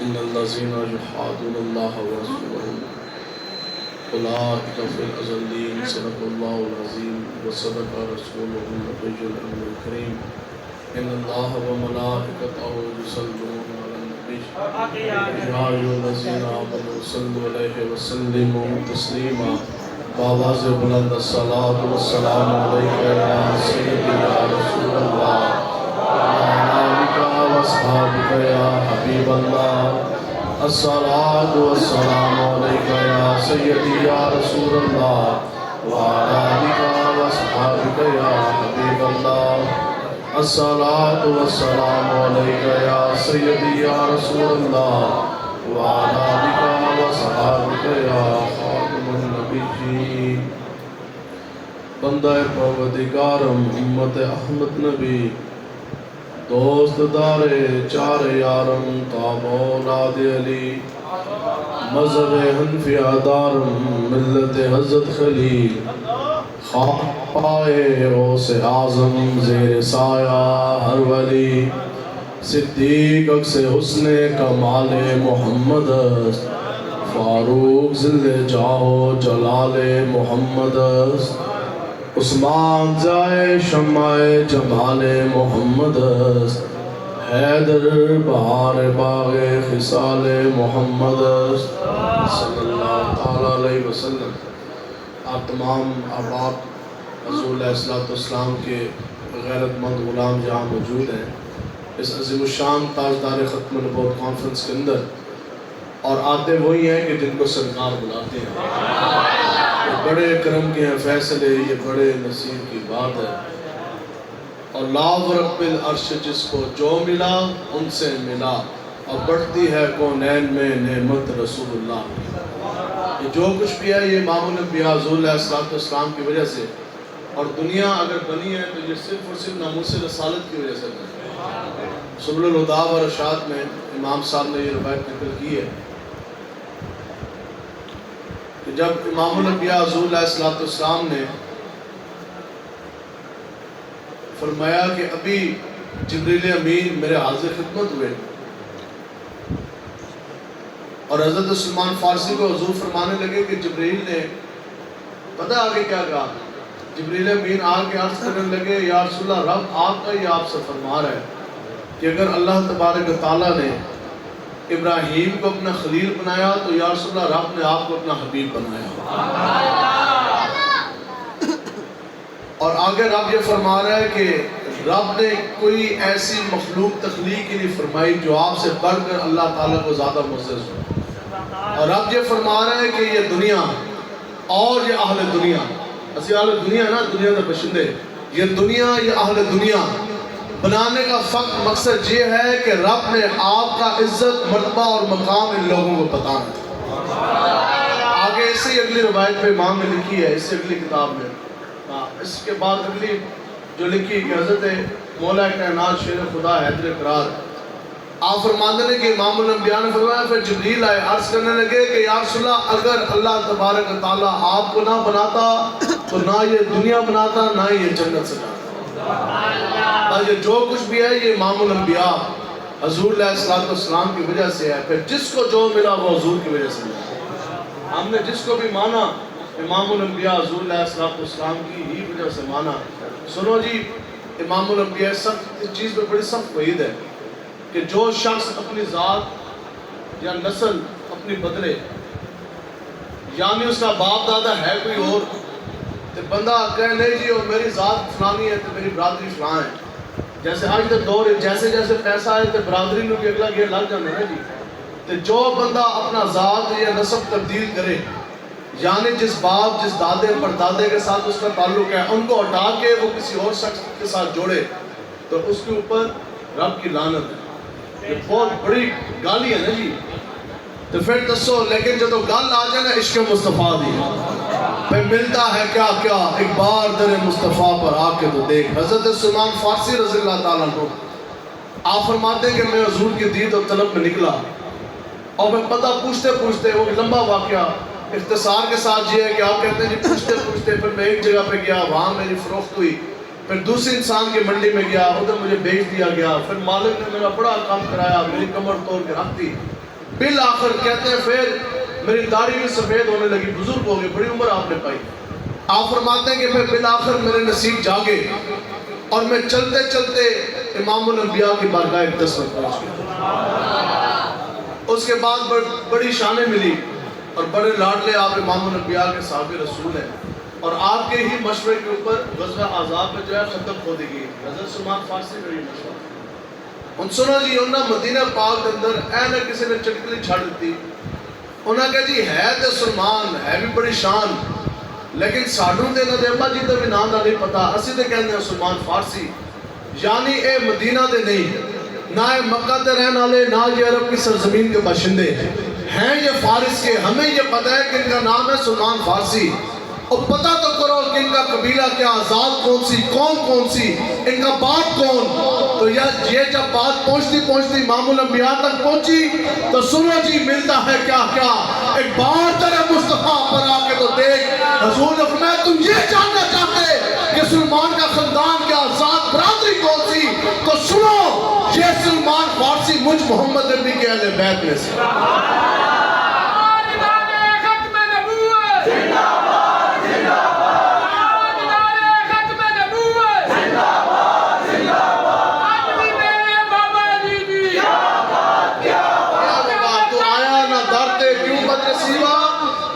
إن الذين يحادون الله ورسوله أولئك في الأذلين صدق الله العظيم وصدق رسوله النبي الأمين الكريم إن الله وملائكته يصلون على النبي يا أيها الذين آمنوا صلوا عليه وسلموا تسليما بآواز بلند الصلاة والسلام عليك يا سيدي يا رسول الله وعلى آلك وأصحابك يا حبيب الله الصلاة والسلام عليك يا سيدي يا رسول الله وعلى آلك وأصحابك يا حبيب الله الصلاة والسلام عليك يا سيدي يا رسول الله وعلى آلك وأصحابك يا خاتم النبيين بندہ پروردگارم امت احمد نبی دوست دارے چار یارم تاب اولاد علی مذہب حنفیہ دارم ملت حضرت خلیل خواہ پائے روس اعظم زیر سایہ ہر ولی صدیق اکس حسن کمال محمد فاروق ذل جاہو جلال محمد عثمان جائے شمع جمال محمد حیدر بہار باغ خصال محمد صلی اللہ علیہ وسلم۔ آپ تمام احباب حضور علیہ السلام کے غیرت مند غلام جہاں موجود ہیں اس عظیم الشان تاجدار ختم نبوت کانفرنس کے اندر، اور آتے وہی ہیں کہ جن کو سرکار بلاتے ہیں۔ یہ بڑے کرم کے ہیں فیصلے، یہ بڑے نصیب کی بات ہے، اور لا ورب العرش جس کو جو ملا ان سے ملا، اور بڑھتی ہے کونین میں نعمت رسول اللہ۔ یہ جو کچھ بھی ہے یہ امام الانبیاء حضور علیہ السلام کی وجہ سے، اور دنیا اگر بنی ہے تو یہ صرف اور صرف ناموس رسالت کی وجہ سے بنی ہے۔ سبل الہدیٰ و ارشاد میں امام صاحب نے یہ روایت نقل کی ہے کہ جب امام الانبیاء حضور علیہ السلام نے فرمایا کہ ابھی جبریل امین میرے حاضر خدمت ہوئے، اور حضرت سلمان فارسی کو حضور فرمانے لگے کہ جبریل نے پتہ آگے کیا کہا، جبریل امین آگے عرض کرنے لگے یا رسول اللہ رب آپ کا یہ آپ سے فرما رہا ہے کہ اگر اللہ تبارک و تعالیٰ نے ابراہیم کو اپنا خلیل بنایا تو یا رسول اللہ رب نے آپ کو اپنا حبیب بنایا، اور آگے رب یہ فرما رہا ہے کہ رب نے کوئی ایسی مخلوق تخلیق ہی نہیں فرمائی جو آپ سے بڑھ کر اللہ تعالیٰ کو زیادہ معزز ہو، اور رب یہ فرما رہا ہے کہ یہ دنیا اور یہ اہل دنیا، اسی اہل دنیا نا، دنیا کے باشندے، یہ دنیا یہ اہل دنیا بنانے کا فقط مقصد یہ ہے کہ رب نے آپ کا عزت مرتبہ اور مقام ان لوگوں کو بتانا ہے۔ آگے اس سے اگلی روایت پہ امام نے لکھی ہے، اس سے اگلی کتاب میں، اس کے بعد اگلی جو لکھی کہ حضرت مولا کائنات شیر خدا حیدر اقرار آپ فرماتے ہیں کہ امام الانبیاء نے فرمایا، پھر جبریل آئے عرض کرنے لگے کہ یا رسول اللہ اگر اللہ تبارک و تعالیٰ آپ کو نہ بناتا تو نہ یہ دنیا بناتا نہ یہ جنت سجاتا۔ یہ جو کچھ بھی ہے یہ امام الانبیاء حضور علیہ السلام کی وجہ سے ہے، پھر جس کو جو ملا وہ حضور کی وجہ سے ملا۔ ہم نے جس کو بھی مانا امام الانبیاء حضور علیہ السلام کی ہی وجہ سے مانا۔ سنو جی، امام الانبیاء سخت اس چیز پہ بڑی سخت وعید ہے کہ جو شخص اپنی ذات یا نسل اپنی بدلے یعنی اس کا باپ دادا ہے کوئی اور، تو بندہ کہے نہیں جی وہ میری ذات فلانی ہے تو میری برادری فلاں ہے. جیسے آج تک دور جیسے جیسے پیسہ آئے تو برادری نو بھی اگلا گیڑ لگ جانا ہے جی. تو جو بندہ اپنا ذات یا نسب تبدیل کرے، یعنی جس باپ جس دادے پردادے کے ساتھ اس کا تعلق ہے ان کو ہٹا کے وہ کسی اور شخص کے ساتھ جوڑے، تو اس کے اوپر رب کی لعنت ہے. یہ بہت بڑی گالی ہے نا جی. تو پھر دسو لیکن جب گل آ جائے نا عشق مصطفیٰ دی، پھر ملتا ہے کیا کیا، ایک بار در مصطفیٰ پر آ کے تو دیکھ. حضرت سلمان فارسی رضی اللہ تعالیٰ عنہ آپ فرماتے ہیں کہ میں حضور کی دید اور طلب میں نکلا اور میں پتہ پوچھتے پوچھتے، وہ لمبا واقعہ اختصار کے ساتھ یہ ہے کہ آپ کہتے ہیں جی پوچھتے پوچھتے پھر میں ایک جگہ پہ گیا، وہاں میری فروخت ہوئی، پھر دوسری انسان کی منڈی میں گیا، ادھر مجھے بیچ دیا گیا، پھر مالک نے میرا بڑا کام کرایا، میری کمر توڑ کے رکھ دی. بالآخر کہتے ہیں پھر میری داڑھی بھی سفید ہونے لگی، بزرگ ہو گئے، بڑی عمر آپ نے پائی. آپ فرماتے ہیں کہ پھر بالآخر میرے نصیب جاگے اور میں چلتے چلتے امام الانبیاء کی بارگاہ اقدس میں پہنچ گیا. اس کے بعد بڑی شانیں ملی اور بڑے لاڈلے آپ امام الانبیاء کے صحابی رسول ہیں، اور آپ کے ہی مشورے کے اوپر غزوہ احزاب میں جو ہے خندق کھودی گئی. حضرت سلمان فارسی کا یہ مشورہ ان سنو جی انہاں مدینہ پاک کے اندر اے نہ کسی نے چٹکلی چھڑ دیتی. انہاں کہا جی ہے تو سلمان ہے بھی بڑی شان، لیکن ساڈوں دے نہ دے ابا جی تو بھی نام دا نہیں پتا، اسی تے کہندے ہیں سلمان فارسی. یعنی اے مدینہ دے نہیں، نہ اے مکہ تے رہن والے، نہ یہ عرب کی سرزمین کے باشندے ہیں، یہ فارس کے. ہمیں یہ پتہ ہے کہ ان کا نام ہے سلمان فارسی، اور پتہ تو کرو کہ ان کا قبیلہ کیا، ذات کون سی، قوم کون سی، ان کا باپ کون. تو یہ جب بات پہنچتی پہنچتی امام الانبیاء تک پہنچی تو سنو جی ملتا ہے کیا کیا، ایک بار تیرے مصطفیٰ پر آ کے تو دیکھ. حضور نے فرمایا تم یہ جاننا چاہتے کہ سلمان کا خاندان کیا، ذات برادری کون سی، تو سنو یہ سلمان فارسی مجھ محمد نبی کے اہل بیت میں سے.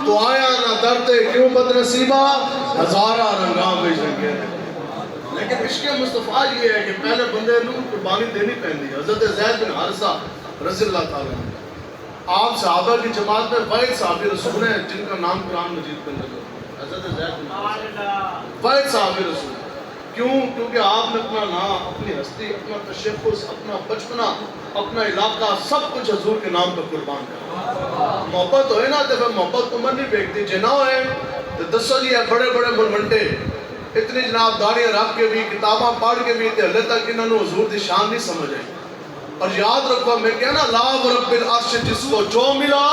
تو آیا نہ درتے کیوں بد نصیبہ، ہزارہ رنگاں میں جنگے. لیکن عشق مصطفیٰ یہ ہے کہ پہلے بندے نو قربانی دینی پہنی. حضرت زید بن حارثہ رضی اللہ تعالیٰ آپ صحابہ کی جماعت میں واحد صحابی رسول ہیں جن کا نام قرآن مجید کے اندر ہے. حضرت زید بن حارثہ واحد صحابی رسول. کیوں؟ کیونکہ آپ نے اپنا نام، اپنی ہستی، اپنا تشخص، اپنا بچپنا، اپنا علاقہ سب کچھ حضور کے نام پر قربان کیا. محبت ہوئے نا تو پھر محبت عمر نہیں بیکتی. جے نہ ہوئے تو دسو جی ہے بڑے بڑے ملمنٹے اتنی جناب داڑیاں رکھ کے بھی، کتاباں پڑھ کے بھی تے ہلے تک انہوں نے حضور دی شان نہیں سمجھ آئی. اور یاد رکھو میں کہنا لا رب العرش جس کو جو ملا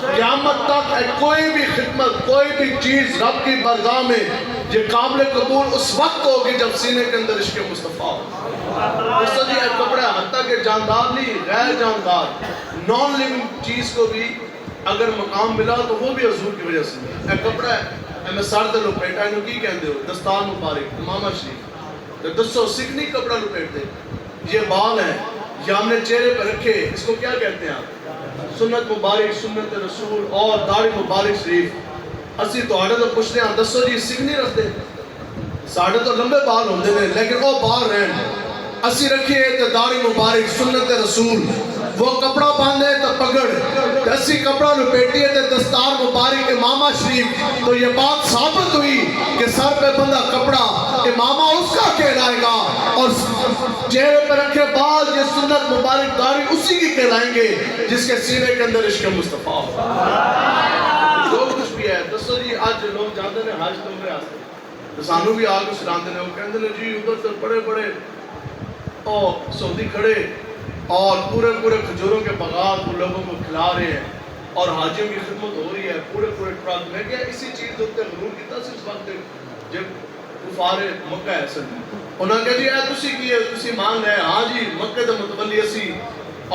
قیامت تک کوئی بھی خدمت، کوئی بھی چیز رب کی بارگاہ میں یہ قابل قبول اس وقت ہوگی جب سینے کے اندر عشق مصطفیٰ ہو. اس طرح یہ کپڑا حتیٰ کہ جاندار نہیں، غیر جاندار نان لیونگ چیز کو بھی اگر مقام ملا تو وہ بھی حضور کی وجہ سے. اے کپڑا ہے میں سر تے لپیٹا انہوں کی کہندے ہو، دستار مبارک امامہ شریف دسو سکھ نہیں کپڑا لپیٹ دے. یہ بال ہے یہ ہم نے چہرے پر رکھے، اس کو کیا کہتے ہیں آپ؟ سنت مبارک، سنت رسول اور داڑھی مبارک شریف. اسی تو آڑے تو پوچھتے ہیں دسو جی سکھ نہیں رکھتے، ساڑھے تو لمبے بال ہوندے نے لیکن وہ بال رہن. اسی رکھیے تو داڑھی مبارک، سنت رسول، وہ کپڑا باندھے تو پگڑ، اسی کپڑا لپیٹیے تو دستار مبارک امامہ شریف. تو یہ بات ثابت ہوئی کہ سر پہ بندہ کپڑا امامہ اس کا کہلائے گا اور چہرے پہ رکھے بال یہ سنت مبارک داڑھی اسی کی کہلائیں گے جس کے سینے کے اندر عشق مصطفیٰ ہو. جو کچھ بھی ہے دسو جی آج لوگ جاتے ہیں حج تو میرے آستے تو سانو بھی آگے سناتے ہیں، وہ کہتے ہیں جی ادھر سے بڑے بڑے اور سعودی کھڑے اور پورے پورے کھجوروں کے باغات وہ لوگوں کو کھلا رہے ہیں اور حاجیوں کی خدمت ہو رہی ہے پورے پورے ٹرک میں. کیا اسی چیز ہوتے غرور کیتا اس وقت جب کفار مکہ ہے سن انہوں نے کہا جی اے تسی کی ہے تسی مان ہے ہاں جی مکہ دا متولی اسی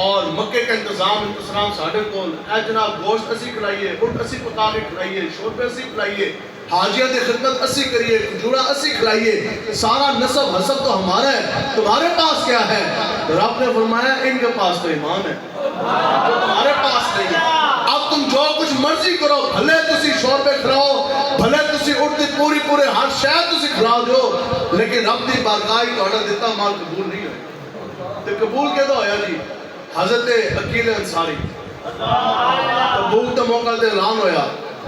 اور مکے کا انتظام ساڑھے کول اے جناب گوشت اسی کھلائیے، اٹھ اسی پکا کے کھلائیے، شوربے اسی کھلائیے، حاجیہ دے خدمت اسی کریے، کھجورہ اسی کھلائیے، سارا نسب حسب تو ہمارا ہے، تمہارے پاس کیا ہے؟ رب نے فرمایا ان کے پاس تو ایمان ہے جو تمہارے پاس نہیں ہے. اب تم جو کچھ مرضی کرو، بھلے تسی شوربے کھلاؤ بھلے تسی اٹھتے پورے ہر شاید تسی کھلا دو لیکن رب دی بارگاہ تہاڈا دتا مال قبول نہیں ہوئے تے قبول کیدا ہویا جی حضرت عقیل انصاری تبوک دا موقع تے اعلان ہویا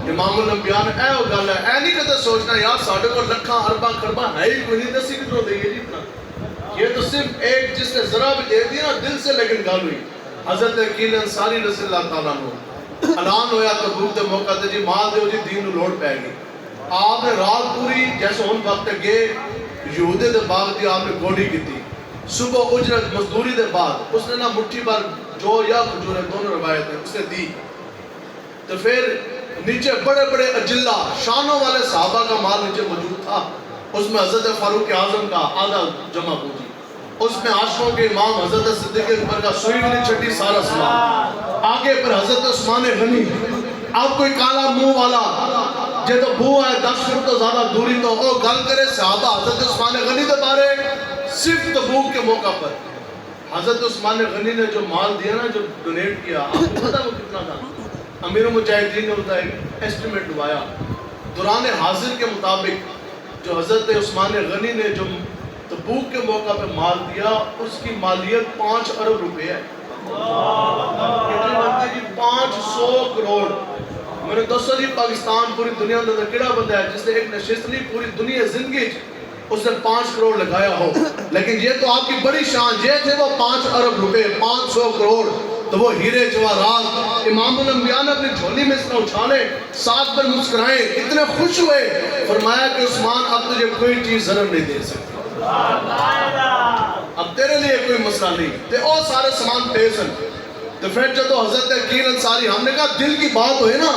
امام الانبیاء نے اے گل ہے اے نہیں کدے سوچنا یار ساڈے کو لکھاں ارباں کھرباں ہے ہی کوئی نہیں دسی کتھوں دئیے جی اتنا یہ تو صرف ایک جس نے ذرا بھی دے دیا نا دل سے لیکن گل ہوئی حضرت عقیل انصاری رضی اللہ تعالیٰ عنہ اعلان ہویا تبوک دے موقع تے جی مال دیو جی دین نو لوڑ پے گی آپ نے رات پوری جیسے ہن وقت گئے یہودے دے باغ دی آپ نے گوڑی کیتی صبح اجرت مزدوری دے بعد اس نے نہ مٹھی بھر جو یا کھجورے دونوں روایت ہیں اس نے دی تو پھر نیچے بڑے بڑے اجلہ شانوں والے صحابہ کا مال نیچے موجود تھا اس میں حضرت فاروق اعظم کا آدھا جمع پوچھی اس میں عاشقوں کے امام حضرت صدیق اکبر کا سوئی بھی نہیں چھٹی سارا سامان آگے پر حضرت عثمان غنی اب کوئی کالا منہ والا جے تو بو ہے 10 فٹ تو زیادہ دوری تو او گل کرے صحابہ حضرت عثمان غنی دے بارے صرف تبوک کے موقع پر حضرت عثمان غنی نے جو مال دیا نا جو ڈونیٹ کیا آپ کو پتا وہ کتنا تھا امیر المجاہدین نے ہوتا ہے ایسٹیمیٹ دوایا دوران حاضر کے مطابق جو حضرت عثمان غنی نے جو تبوک کے موقع پہ مال دیا اس کی مالیت 5 ارب روپے ہے کتنی بنتی جی 500 کروڑ میں نے دوستو جی پاکستان پوری دنیا میں کیڑا بندہ ہے جس نے ایک نشست نہیں پوری دنیا زندگی اس نے 5 کروڑ لگایا ہو لیکن یہ تو آپ کی بڑی شان یہ تھے وہ 5 ارب روپے 500 کروڑ تو وہ ہیرے جواہرات امام الانبیاء نے اپنی جھولی میں اس طرح اچھالے ساتھ پر مسکرائے اتنے خوش ہوئے فرمایا کہ عثمان اب تجھے کوئی چیز ضرر نہیں دے سکتی اب تیرے لیے کوئی مسئلہ نہیں تے او سارے سامان پیش ہیں تو پھر جب حضرت عقیل انصاری ہم نے کہا دل کی بات ہوئے نا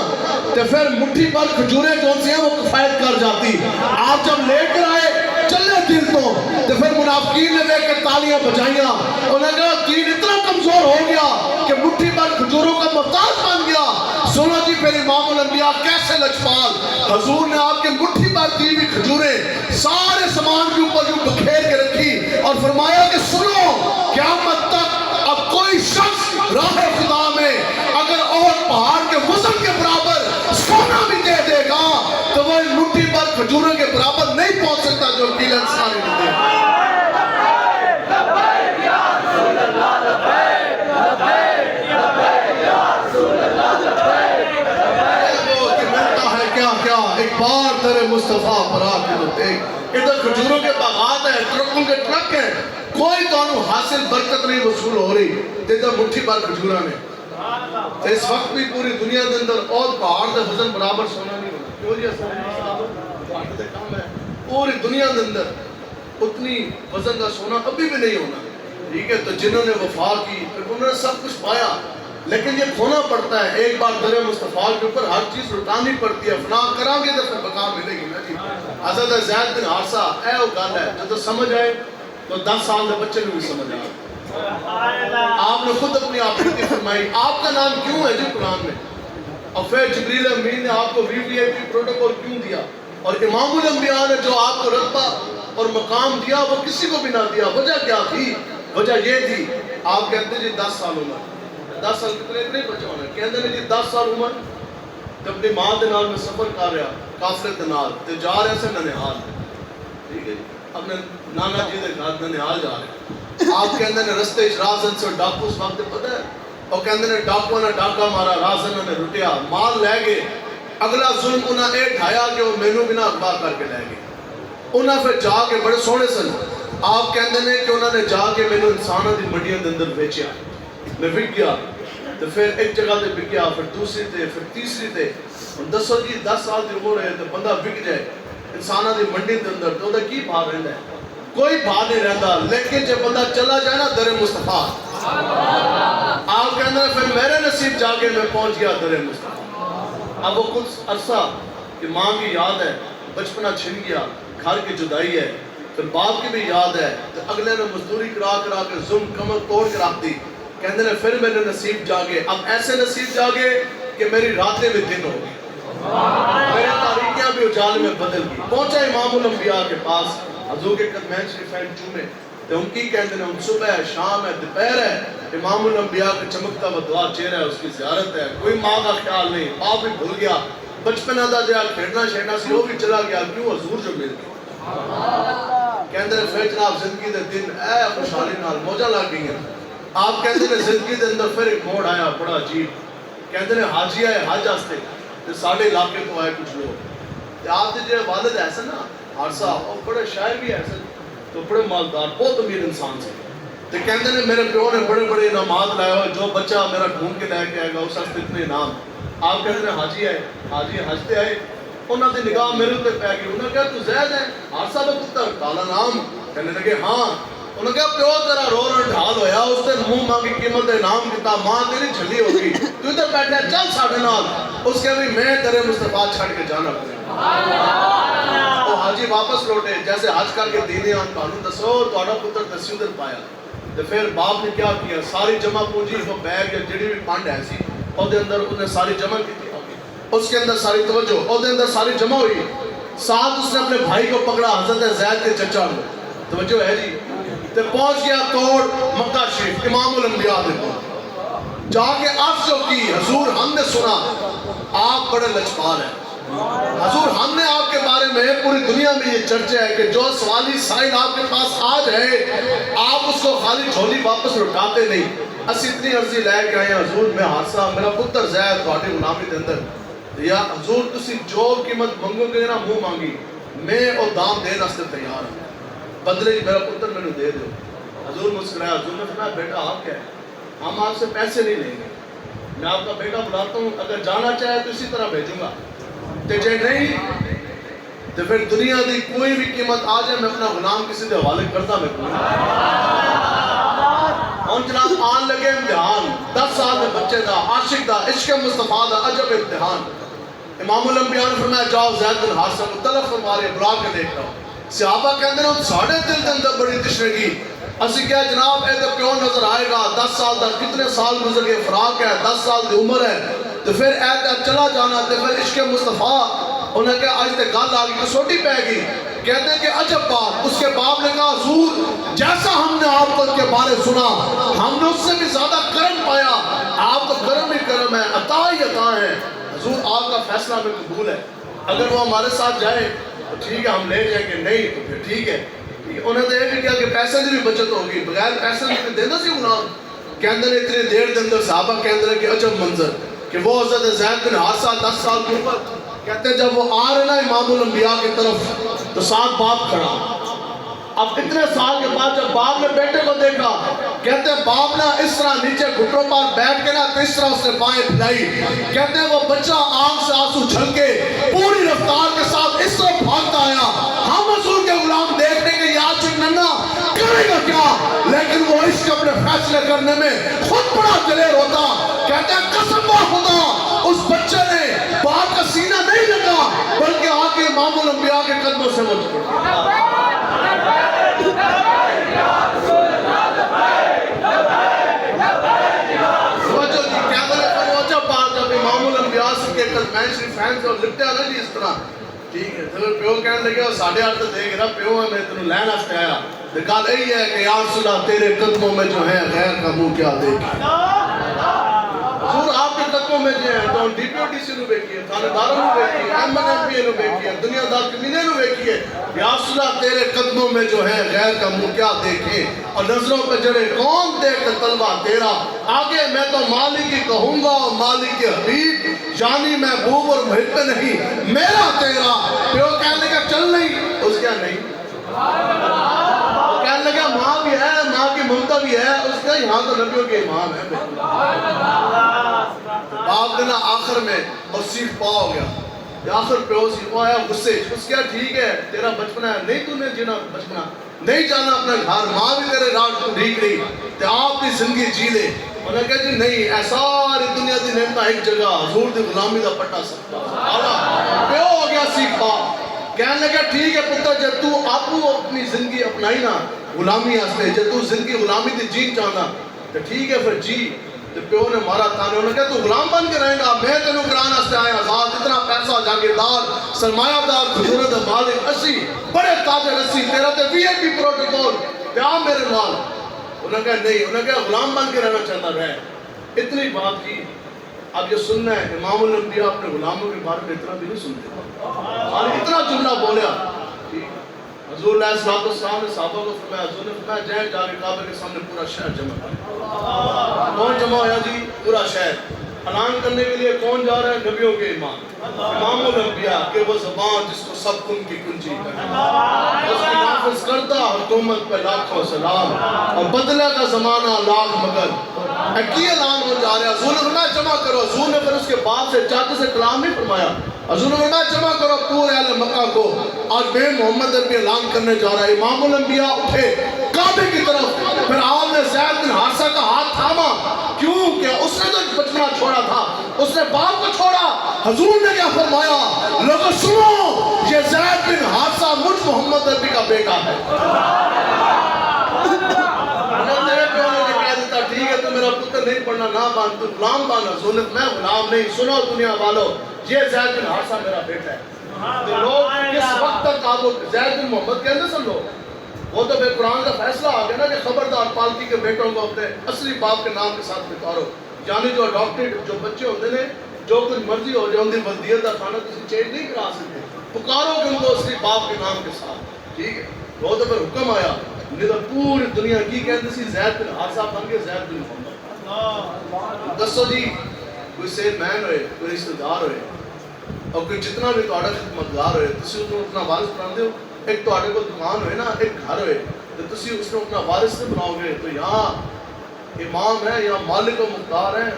تو پھر مٹھی پر کھجوریں کون سی ہیں وہ کفایت کر جاتی آپ جب لے کر آئے چلے دل تو پھر منافقین نے دیکھ کے تالیاں بجائیاں انہوں نے کہا دین اتنا کمزور ہو گیا کہ مٹھی پر کھجوروں کا محتاج بن گیا سنو جی پھر امام الانبیاء کیسے لجپال حضور نے آپ کے مٹھی پر دی ہوئی کھجوریں سارے سامان کے اوپر جو بکھیر کے رکھی اور فرمایا کہ سنو قیامت تک اب کوئی شخص راہ خدا میں اگر اور پہاڑ کے وزن کے برابر سونا بھی دے دے گا تو وہ مٹھی پر کھجوروں کے برابر نہیں پہنچ سکتا جو عقیل انصاری نے دے ایک بار در مصطفیٰ پر آ کے دیکھ ادھر کھجوروں کے باغات ہیں ٹرکوں کے ٹرک ہیں کوئی تو حاصل برکت نہیں وصول ہو رہی ادھر مٹھی بار کھجورہ نے اس وقت بھی پوری دنیا کے اندر اور پہاڑ دے وزن برابر سونا نہیں ہونا کیوں جی پہاڑ دے کام ہے پوری دنیا کے اندر اتنی وزن کا سونا ابھی بھی نہیں ہونا ٹھیک ہے تو جنہوں نے وفا کی پھر انہوں نے سب کچھ پایا لیکن یہ کھونا پڑتا ہے ایک بار در مصطفیٰ کے اوپر ہر چیز لٹانی پڑتی ہے فنا کرام گے تو پھر بقا ملے گی نا جی حضرت زید بن حارثہ اے وہ گل ہے جو تو سمجھ آئے تو 10 سال کے بچے نے بھی سمجھ آئے آپ نے خود اپنی آپریتی فرمائی آپ کا نام کیوں ہے جی قرآن میں اور پھر جبریل امین نے آپ کو VVIP پروٹوکول کیوں دیا اور امام الانبیاء نے جو آپ کو رتبہ اور مقام دیا وہ کسی کو بھی نہ دیا وجہ کیا تھی وجہ یہ تھی آپ کہتے ہیں جی 10 سال عمر 10 سال کتنے اتنے بچے ہونے کہتے ہیں جی 10 سال عمر جب اپنی ماں دے نال میں سفر کر رہا کافر دے نال تے جا رہے سے ننہال ٹھیک ہے اپنے نانا جی دے گھر ننہال جا رہے آپ کہتے ہیں رستے رازن سے ڈاکو اس وقت پتہ ہے اور کہتے ہیں ڈاکو نے ڈاکا مارا رازن نے لٹیا مال لے گئے اگلا ظلم انہاں اے ڈھایا کہ وہ مینوں بنا اخبار کر کے لے گئے انہاں پھر جا کے بڑے سونے سن آپ کہتے ہیں کہ انہوں نے جا کے مینوں انسانوں دی منڈیاں دے اندر بیچیا میں بک گیا تو پھر ایک جگہ تے بک گیا پھر دوسری تے پھر تیسری تے دسو جی 10 سال دی عمر ہے تو بندہ بک جائے انساناں دی منڈی دے اندر تو دا کی بھا رہندا ہے کوئی بھا نہیں رہندا لیکن جب بندہ چلا جائے نا در مصطفیٰ آپ کے اندر پھر میرے نصیب جا کے میں پہنچ گیا در مصطفیٰ اب وہ کچھ عرصہ کہ ماں کی یاد ہے بچپنا چھن گیا گھر کی جدائی ہے پھر باپ کی بھی یاد ہے تو اگلے نے مزدوری کرا کے ظلم کمر توڑ کے رکھ دی کہتے ہیں پھر میرے نصیب جاگے اب ایسے نصیب جاگے کہ میری راتیں بھی دن ہو گئی میری تاریکیاں بھی اجال میں بدل گئی پہنچا امام الانبیاء کے پاس حضور کے قدمین شریفین چومے تو ان کی کہتے ہیں صبح ہے شام ہے دوپہر ہے امام الانبیاء کا چمکتا ہوا دعا چہرہ ہے اس کی زیارت ہے کوئی ماں کا خیال نہیں باپ بھی بھول گیا بچپنا دا جہاں کھیلنا شیلنا سی وہ بھی چلا گیا، کیوں؟ حضور جو مل گیا۔ کہندے نے پھر جناب زندگی دے دن اے خوشحالی نال موجاں لگ گئی ہیں۔ آپ کہندے نے زندگی دے اندر پھر ایک موڑ آیا بڑا عجیب، کہندے نے حاجی آئے حج واسطے تے ساڈے علاقے تو آئے کچھ لوگ، تے آپ دے جڑے والد ہے سن نا ہر صاحب وہ بڑے شاعر بھی ہے سن، تو بڑے مالدار بہت امیر انسان سے، تے کہندے نے میرے پیو نے بڑے بڑے انعامات لائے ہوئے، جو بچہ میرا ڈھونڈ کے لے کے آئے گا اس واسطے اتنے انعام۔ آپ کہتے ہیں حاجی آئے، حاجی حج تے آئے، انہوں نے نگاہ میرے تے پہ گئی، انہوں نے کہا تو زید ہے حادثہ دا پتر؟ کالا نام، کہنے لگے ہاں۔ انہوں نے کہا پیو تیرا رو رو ڈھال ہویا، اس نے منہ مانگی قیمت انعام کیتا، ماں تیری جھلی ہو گئی، تو ادھر بیٹھا چل ساڈے نال، اس کے بھی میں تیرے مصطفیٰ چھڑ کے جانا پڑے۔ وہ حاجی واپس لوٹے، جیسے حج کر کے دینے آن کانوں دسو تہاڈا پتر دسی ادھر پایا، تو پھر باپ نے کیا کیا، ساری جمع پونجی وہ بیگ یا جڑی بھی پانڈ ہے سی اور دے اندر انہیں ساری جمع کی تھی، اس کے اندر ساری توجہ اور دے اندر ساری جمع ہوئی، ساتھ اس نے اپنے بھائی کو پکڑا حضرت زید کے چچا کو، توجہ ہے جی، تے پہنچ گیا توڑ مکہ شریف امام الانبیاء دے کو، جا کے عرض جو کی حضور ہم نے سنا آپ بڑے لچپال ہیں، حضور ہم نے آپ کے بارے میں پوری دنیا میں یہ چرچا ہے کہ جو سوالی سائل آپ کے پاس آ جائے آپ اس کو خالی جھولی واپس لوٹاتے نہیں، اسی اتنی عرضی لے کے آئے ہیں حضور میں حادثہ میرا پتر زید تھوڑی غلامی دے اندر، یا حضور تسی جو قیمت منگو گے نا منہ مانگی میں او دام دین واسطے تیار ہوں، بدلے میرا پتر میں نے دے دو۔ حضور مسکرایا، حضور نے فرمایا بیٹا آپ کیا ہے، ہم آپ سے پیسے نہیں لیں گے، میں آپ کا بیٹا بلاتا ہوں، اگر جانا چاہے تو اسی طرح بھیجوں گا، تے جے نہیں تو پھر دنیا دی کوئی بھی قیمت آ جائے میں اپنا غلام کسی دے حوالے کرتا میں کوئی۔ اور جناب آن لگے امتحان، 10 سال میں بچے دا عاشق دا عشق مصطفیٰ دا عجب امتحان، امام الانبیاء نے فرمایا جاؤ زید بن حارثہ کو طلب فرما رہے بلا کے دیکھ رہا ہوں، صحابہ کہتے ہیں ساڑھے دل دے اندر بڑی تشنگی، اسی کیا جناب اے تو کیوں نظر آئے گا، 10 سال دا کتنے سال گزر گئے، فراق ہے 10 سال دی عمر ہے، تو پھر اے چلا جانا، تو پھر عشق مصطفیٰ، انہیں کہا آج تے گل آ گئی کسوٹی پہ گئی، کہتے ہیں کہ عجب بات، اس کے باپ نے کہا حضور جیسا ہم نے آپ کو کے بارے سنا ہم نے اس سے بھی زیادہ کرم پایا، آپ تو کرم ہی کرم ہے، عطا ہی عطا ہے، حضور آپ کا فیصلہ ہمیں قبول ہے، اگر وہ ہمارے ساتھ جائے تو ٹھیک ہے ہم لے جائیں گے، نہیں تو پھر ٹھیک ہے۔ انہوں نے یہ بھی کیا کہ پیسے کی بھی بچت ہوگی، بغیر پیسے کی دینا سی غلام، کہندے نے اتنی دیر دے اندر صحابہ کہندے کہ عجب منظر کہ وہ حضرت زید بن حارثہ 10 سال کی عمر، کہتے ہیں جب وہ آ رہے نا امام الانبیاء کی طرف تو ساتھ باپ کھڑا، اب اتنے سال کے بعد جب باپ نے بیٹے کو دیکھا، کہتے ہیں باپ نے اس طرح نیچے گھٹنوں پر بیٹھ کے نا تو اس طرح اس نے بائیں پھیلائی، کہتے ہیں وہ بچہ آنکھ سے آنسو چھلکے پوری رفتار کے ساتھ اس طرح بھاگتا آیا، ہم حضور کے غلام دیکھنے کے یہ عاشق ننھا کرے گا کیا، لیکن وہ عشق اپنے فیصلے کرنے میں خود بڑا دلیر ہوتا، کہتے ہیں قسم با خدا اس بچے نے باپ کا سینہ نہیں لگا بلکہ آ کے امام الانبیاء کے قدموں سے وہ جھکا۔ لپٹے آ رہا جی اس طرح ٹھیک ہے، پھر پیو کہنے لگے اور 8:30 دے گا پیو ہے میں تنہوں لین واسطے آیا، گل یہی ہے کہ یا رسول اللہ تیرے قدموں میں جو ہے غیر کا منہ کیا دیکھے، حضور آپ کے قدموں میں جو ہے تو D P O D C نو بیکھیے، تھانے داروں نو بیکھیے، ایم این ایم پی اے نو بیکھیے، دنیا دار کمینے نو بیکھیے، یا رسول اللہ تیرے قدموں میں جو ہے غیر کا منہ کیا دیکھے، اور نظروں پہ جڑے کون دیکھ طلبہ تیرا، آگے میں تو مالک ہی کہوں گا اور مالک حبیب، یعنی محبوب اور محب نہیں میرا تیرا، پیو کہنے کا چل نہیں، اس کیا نہیں، کہنے لگا ماں بھی ہے، ماں کی ممتا بھی ہے، اس کا یہاں تو نبیوں کے امام ہے، باپ دینا آخر میں اور سیکھ پا ہو گیا، آخر پیو سیکھ پا آیا غصے، اس کیا ٹھیک ہے تیرا بچپنا ہے، نہیں تو نے جینا بچپنا، نہیں جانا اپنا گھر، ماں بھی تیرے رات کو ڈھیک رہی، تے آپ کی زندگی جی لے، انہوں نے کہا جی نہیں اے ساری دنیا دی نعمتہ ایک جگہ حضور دی غلامی دا پٹا سکتا، پیو ہو گیا سیکھ پا، کہنے لگا ٹھیک ہے پتر جب تو آپو اپنی زندگی اپنائی نا غلامی ہستے، جب تو زندگی غلامی دی جین چاہنا تو ٹھیک ہے پھر جی، تو پیو نے مارا تانے، انہوں نے کہا تو غلام بن کے رہیں گا، میں تینوں کرانا ہستے آیا آزاد، اتنا پیسہ جاگیردار سرمایہ دار خزانہ دا مالک اسی بڑے تاجر اسی، تیرا تے وی آئی پی پروٹوکول پیا میرے نال، انہوں نے کہا نہیں، انہوں نے کہا غلام بن کے رہنا چاہتا رہے، اتنی بات کی، اب یہ سننا ہے امام الانبیاء اپنے غلاموں کے بارے میں اتنا بھی نہیں سنتے اور اتنا جملہ بولیا حضور علیہ السلام نے صحابہ کو فرمایا، حضور نے فرمایا جائیں جا کے کعبے کے سامنے پورا شہر جمع کر۔ کون جمع ہوا جی؟ پورا شہر۔ اعلان کرنے کے لیے کون جا رہا ہے؟ نبیوں کے امام، امام الانبیاء کہ وہ زبان جس کو سب کن کی کنجی ہے، اس کی نافذ کردہ حکومت پہ لاکھوں سلام اور بدلہ کا زمانہ لاکھ مگر۔ کی اعلان ہو جا رہا ہے، حضور نے فرمایا جمع کرو۔ حضور نے پھر اس کے بعد سے چاہتے سے کلام نہیں فرمایا، حضور نے فرمایا جمع کرو پورے اہل مکہ کو، اور بے محمد بھی اعلان کرنے جا رہا ہے۔ امام الانبیاء اٹھے کعبے کی طرف، پھر آپ نے زید بن حارثہ کا ہاتھ تھاما، کیوں کہ اس نے تو بچنا چھوڑا تھا، اس نے باپ کو چھوڑا۔ حضور نے کیا فرمایا؟ لوگوں سنو، یہ زید بن حارثہ مجھ محمد نبی کا بیٹا ہے۔ ٹھیک ہے تو میرا پتر نہیں پڑھنا نہ بان، تو غلام بانا۔ حضور نے میں غلام نہیں، سنو دنیا والو، یہ زید بن حارثہ میرا بیٹا ہے۔ تو لوگ کس وقت تک آپ زید بن محمد کہنے سن لو؟ وہ تو بے قرآن کا فیصلہ آ گیا نا کہ خبردار پالکی کے بیٹوں کو اپنے اصلی باپ کے نام کے ساتھ پکارو۔ یعنی جو اڈاپٹیڈ جو بچے ہوتے ہیں جو کچھ مرضی ہو جائے ان کی ولدیت کا کھانا کسی چینج نہیں کرا سکتے، پکارو کہ ان کو اصلی باپ کے نام کے ساتھ، ٹھیک ہے۔ وہ تو پھر حکم آیا، نہیں تو پوری دنیا کی کہتے سی زید بن حارثہ بن کے زید بن محمد۔ دسو جی، کوئی سیل مین ہوئے، کوئی رشتہ دار ہوئے اور کوئی جتنا بھی تہاڈا خدمتگار ہوئے، تسی اس کو اپنا وارث بناتے ہو؟ ایک تہاڈے کو دکان ہوئے نا، ایک گھر ہوئے، تو تسی اس کو اپنا وارث سے بناؤ گے؟ تو یہاں امام ہے، یہاں مالک و مختار ہیں،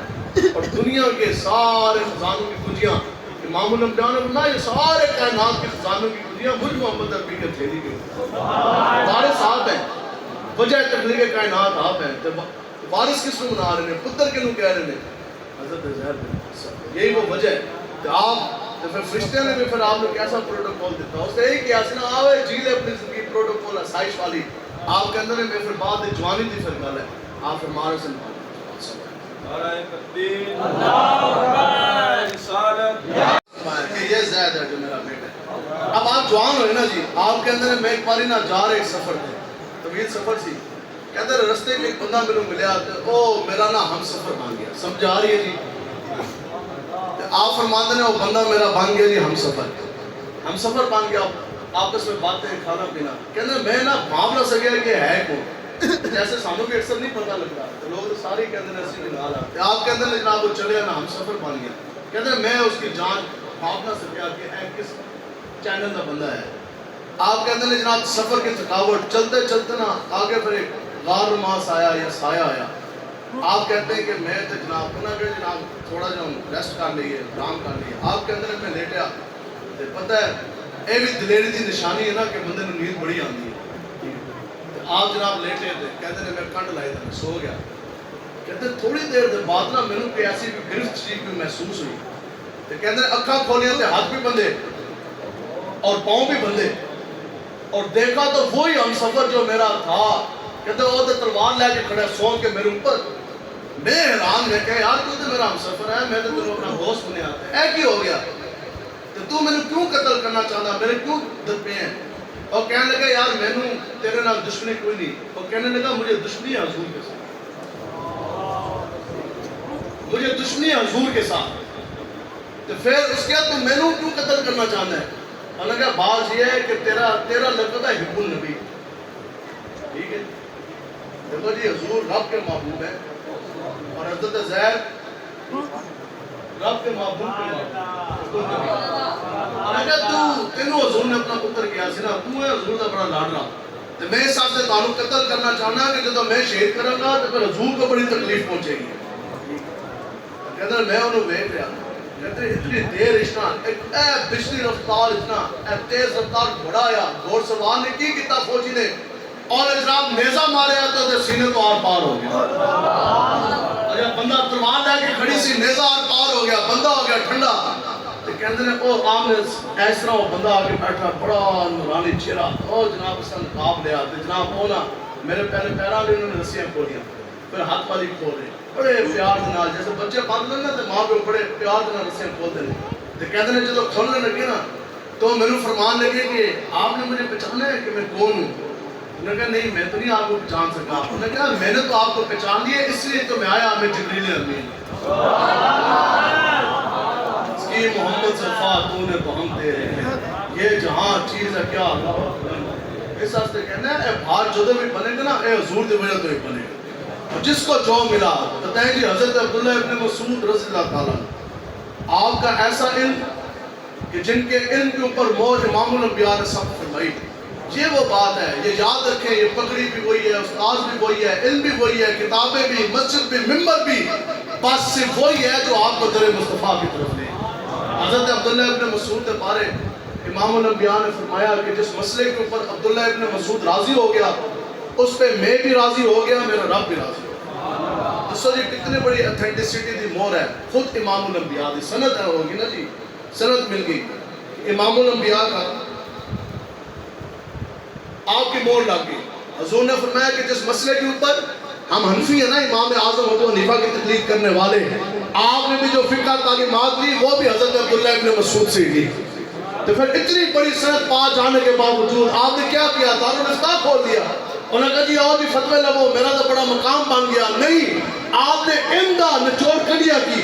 اور دنیا کے سارے خزانوں کی کنجیاں امام الانبیاء نے بنایا، یہ سارے کائنات کے خزانوں کی کنجیاں مجھ محمد عربی کے تھیلی گئی، وارث آپ ہیں، وجہ تخلیق کائنات آپ ہیں۔ وارث کس کو بنا رہے ہیں؟ پتر کے نوں کہہ رہے ہیں حضرت زید بن حارثہ، یہی وہ وجہ ہے کہ آپ تو پھر فرشتے نے بھی پھر آپ نے کیسا پروٹوکول دیتا، اس نے یہی کیا سی نا، آوے جیلے اپنی زندگی پروٹوکول آسائش والی، آپ کے اندر میں پھر بعد جوانی دی پھر گل ہے، آپ پھر مارے سے کہ یہ زید ہے جو میرا بیٹا ہے۔ اب آپ جوان ہوئے نا جی، آپ کے اندر میں ایک باری نہ جا رہے ایک سفر تھے، طویل سفر سی، کہتے ہیں رستے میں ایک بندہ میرے ملیا، او میرا نا ہم سفر بن گیا، سمجھ آ رہی ہے جی؟ آپ فرماتے ہیں وہ بندہ میرا بن گیا جی ہم سفر بن گیا، آپس میں باتیں کھانا پینا، کہتے ہیں میں نا معاملہ سکیا کہ ہے کون، جیسے سانوں بھی اکثر نہیں پتہ لگتا، تو لوگ سارے کہتے ہیں اسی نال آتے، آپ کہتے ہیں جناب وہ چلے نا ہم سفر بن گیا، کہتے ہیں میں اس کی جانچ بھاپ نہ سکیا کہ اے کس چینل کا بندہ ہے۔ آپ کہتے ہیں جناب سفر کی تھکاوٹ، چلتے چلتے نا آگے پھر ایک غار نماز آیا یا سایہ آیا، آپ کہتے ہیں کہ میں تو جناب کہنا کہ جناب تھوڑا جو ریسٹ کر لیے، آرام کر لیے، آپ کے اندر میں لیٹیا، پتہ ہے اے بھی دلیری دی نشانی ہے نا کہ بندے نے نیند بڑی آندی ہے، آپ جناب لیٹے تھے، کہتے ہیں میں کنڈ لائی تھا، میں سو گیا، کہتے ہیں تھوڑی دیر دے بعد نا میں نے کوئی ایسی بھی گرفت چیز بھی محسوس ہوئی، تو کہتے ہیں اکھاں کھولیاں تھے، ہاتھ بھی بندے اور پاؤں بھی بندے، اور دیکھا تو وہی ہم سفر جو میرا تھا، کہتے ہیں وہ تو تلوار لے کے کھڑے سون کے میرے اوپر، میں حیران ہے کہ یار تو میرا ہم سفر ہے، میں تو تیرے اپنا دوست بنے آتے ہیں، اے کی ہو گیا تو میں نے کیوں قتل کرنا چاہتا، میرے کیوں دبے ہیں؟ اور کہنے لگا یار میں نے تیرے نال دشمنی کوئی نہیں، اور کہنے لگا مجھے دشمنی ہے حضور کے ساتھ، مجھے دشمنی ہے حضور کے ساتھ، تو پھر اس کے بعد تو میں نے کیوں قتل کرنا چاہتا ہے؟ اور لگا بات یہ ہے کہ تیرا لقب ہے حب النبی، ٹھیک ہے، دیکھو جی حضور رب کے محبوب ہے، اور حضرت زید رب کے محبوب کے محبوب، تینوں حضور نے اپنا پتر کیا سی نا، تو ہے حضور کا بڑا لاڈلا، تو میں اس حساب سے تعلق قتل کرنا چاہنا کہ جب میں شہید کروں گا تو پھر حضور کو بڑی تکلیف پہنچے گی، کہتا ہے میں انہوں ویٹ رہا، کہتے ہیں اتنی دیر اشنا، ایک اے بجلی رفتار اتنا، اے تیز رفتار گھوڑا آیا، گھوڑ سوار نے کی کتا فوجی نے، اور جناب نیزہ مارے آتا تو سینے تو آر پار ہو گیا، اور جب بندہ تلوار لے کے کھڑی سی نیزہ آر پار ہو گیا، بندہ ہو گیا ٹھنڈا، تو کہتے ہیں او آپ نے اس طرح وہ بندہ آگے بیٹھا بڑا نورانی چہرہ، او جناب اس کا نقاب لیا، تو جناب وہ نا میرے پہلے پیرا لے انہوں نے رسیاں کھولیاں، پھر ہاتھ والی کھول رہے، بڑے پیار دنال جیسے بچے باندھ لیں نا تو ماں پہ بڑے پیار دنال رسیاں کھول دیں، تو کہتے ہیں جب کھولنے لگے نا تو میں نے فرمان لگے کہ آپ نے مجھے پہچانا ہے کہ میں کون ہوں؟ انہوں نے کہا نہیں میں تو نہیں آپ کو پہچان سکا، انہوں نے کہا میں نے تو آپ کو پہچان لیا اس لیے تو میں آیا، میں جبریل امین، اس کی محمد سے فاتون تو ہم دے رہے ہیں یہ جہاں چیز ہے کیا اس واسطے کہنا ہے اے بھار جدو بھی بنے گا نا اے حضور دی وجہ تو ہی بنے گا جس کو جو ملا بتائیں جی حضرت عبداللہ ابن مسعود رضی اللہ تعالیٰ آپ کا ایسا علم کہ جن کے علم کے اوپر مور امام الانبیاء نے سب فرمائی یہ وہ بات ہے یہ یاد رکھیں یہ پگڑی بھی وہی ہے استاذ بھی وہی ہے علم بھی وہی ہے کتابیں بھی مسجد بھی ممبر بھی بس صرف وہی ہے جو آپ کو در مصطفیٰ کی طرف لے حضرت عبداللہ ابن مسعود کے بارے امام الانبیاء نے فرمایا کہ جس مسئلے کے اوپر عبداللہ ابن مسعود راضی ہو گیا اس پہ میں بھی راضی ہو گیا میرا رب بھی راضی ہو گیا دوستو جی کتنے بڑی اتھینٹسٹی دی مور ہے خود امام الانبیاء دی سند ہے ہوگی نا جی سند مل گئی امام الانبیاء کا آپ کی مور لگ گئی حضور نے فرمایا کہ جس مسئلے کے اوپر ہم حنفی ہیں نا امام اعظم ابو حنیفہ کی تقلید کرنے والے آپ نے بھی جو فقہ تعلیمات لی وہ بھی حضرت عبداللہ ابن مسعود سے لی تو پھر اتنی بڑی سند پا جانے کے باوجود آپ نے کیا کیا دارالفتاح کھول دیا انہوں نے کہا جی آؤ جی فتوے لگو میرا تو بڑا مقام بن گیا نہیں آپ نے علم کا نچوڑ کڑیا کی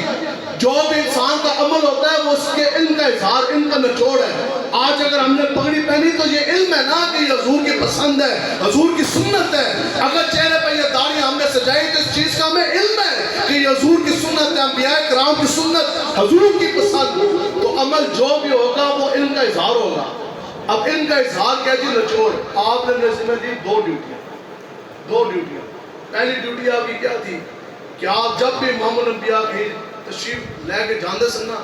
جو بھی انسان کا عمل ہوتا ہے وہ اس کے علم کا اظہار علم کا نچوڑ ہے آج اگر ہم نے پگڑی پہنی تو یہ علم ہے نا کہ یہ حضور کی پسند ہے حضور کی سنت ہے اگر چہرے پہ یہ داڑھی ہم نے سجائی تو اس چیز کا ہمیں علم ہے کہ یہ حضور کی سنت ہے انبیاء کرام کی سنت حضور کی پسند تو عمل جو بھی ہوگا وہ علم کا اظہار ہوگا اب علم کا اظہار کیا جی نچوڑ آپ نے ذمہ دی دو ڈیوٹیاں پہلی ڈیوٹی آپ کی کیا تھی کہ آپ جب بھی امام الانبیاء کی تشریف لے کے جاندے سن نا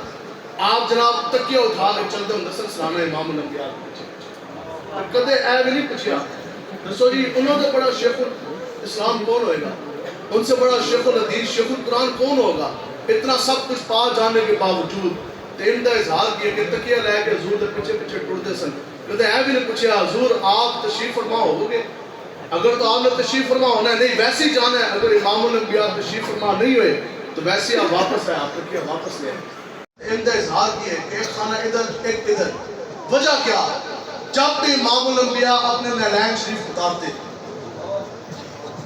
آپ جناب تکیہ اٹھا کے چلتے ہوں دسن سلامہ امام الانبیاء کدے اے بھی نہیں پوچھیا دسو جی انہوں نے بڑا شیخ الاسلام کون ہوئے گا ان سے بڑا شیخ الحدیث شیخ القرآن کون ہوگا اتنا سب کچھ پا جانے کے باوجود ان کا اظہار کیا کہ تکیہ لے کے حضور دے پیچھے ٹوڑتے سن کدے اے بھی نہیں پوچھیا حضور آپ تشریف فرما ہو گے اگر تو آپ نے تشریف فرما ہونا ہے نہیں ویسے ہی جانا ہے اگر امام الانبیاء تشریف فرما نہیں ہوئے تو ویسے آپ واپس ہے آپ تکیہ واپس لے ان کا اظہار کیا کہ ایک خانہ ادھر ایک ادھر وجہ کیا جب بھی امام الانبیاء اپنے نعلین شریف اتارتے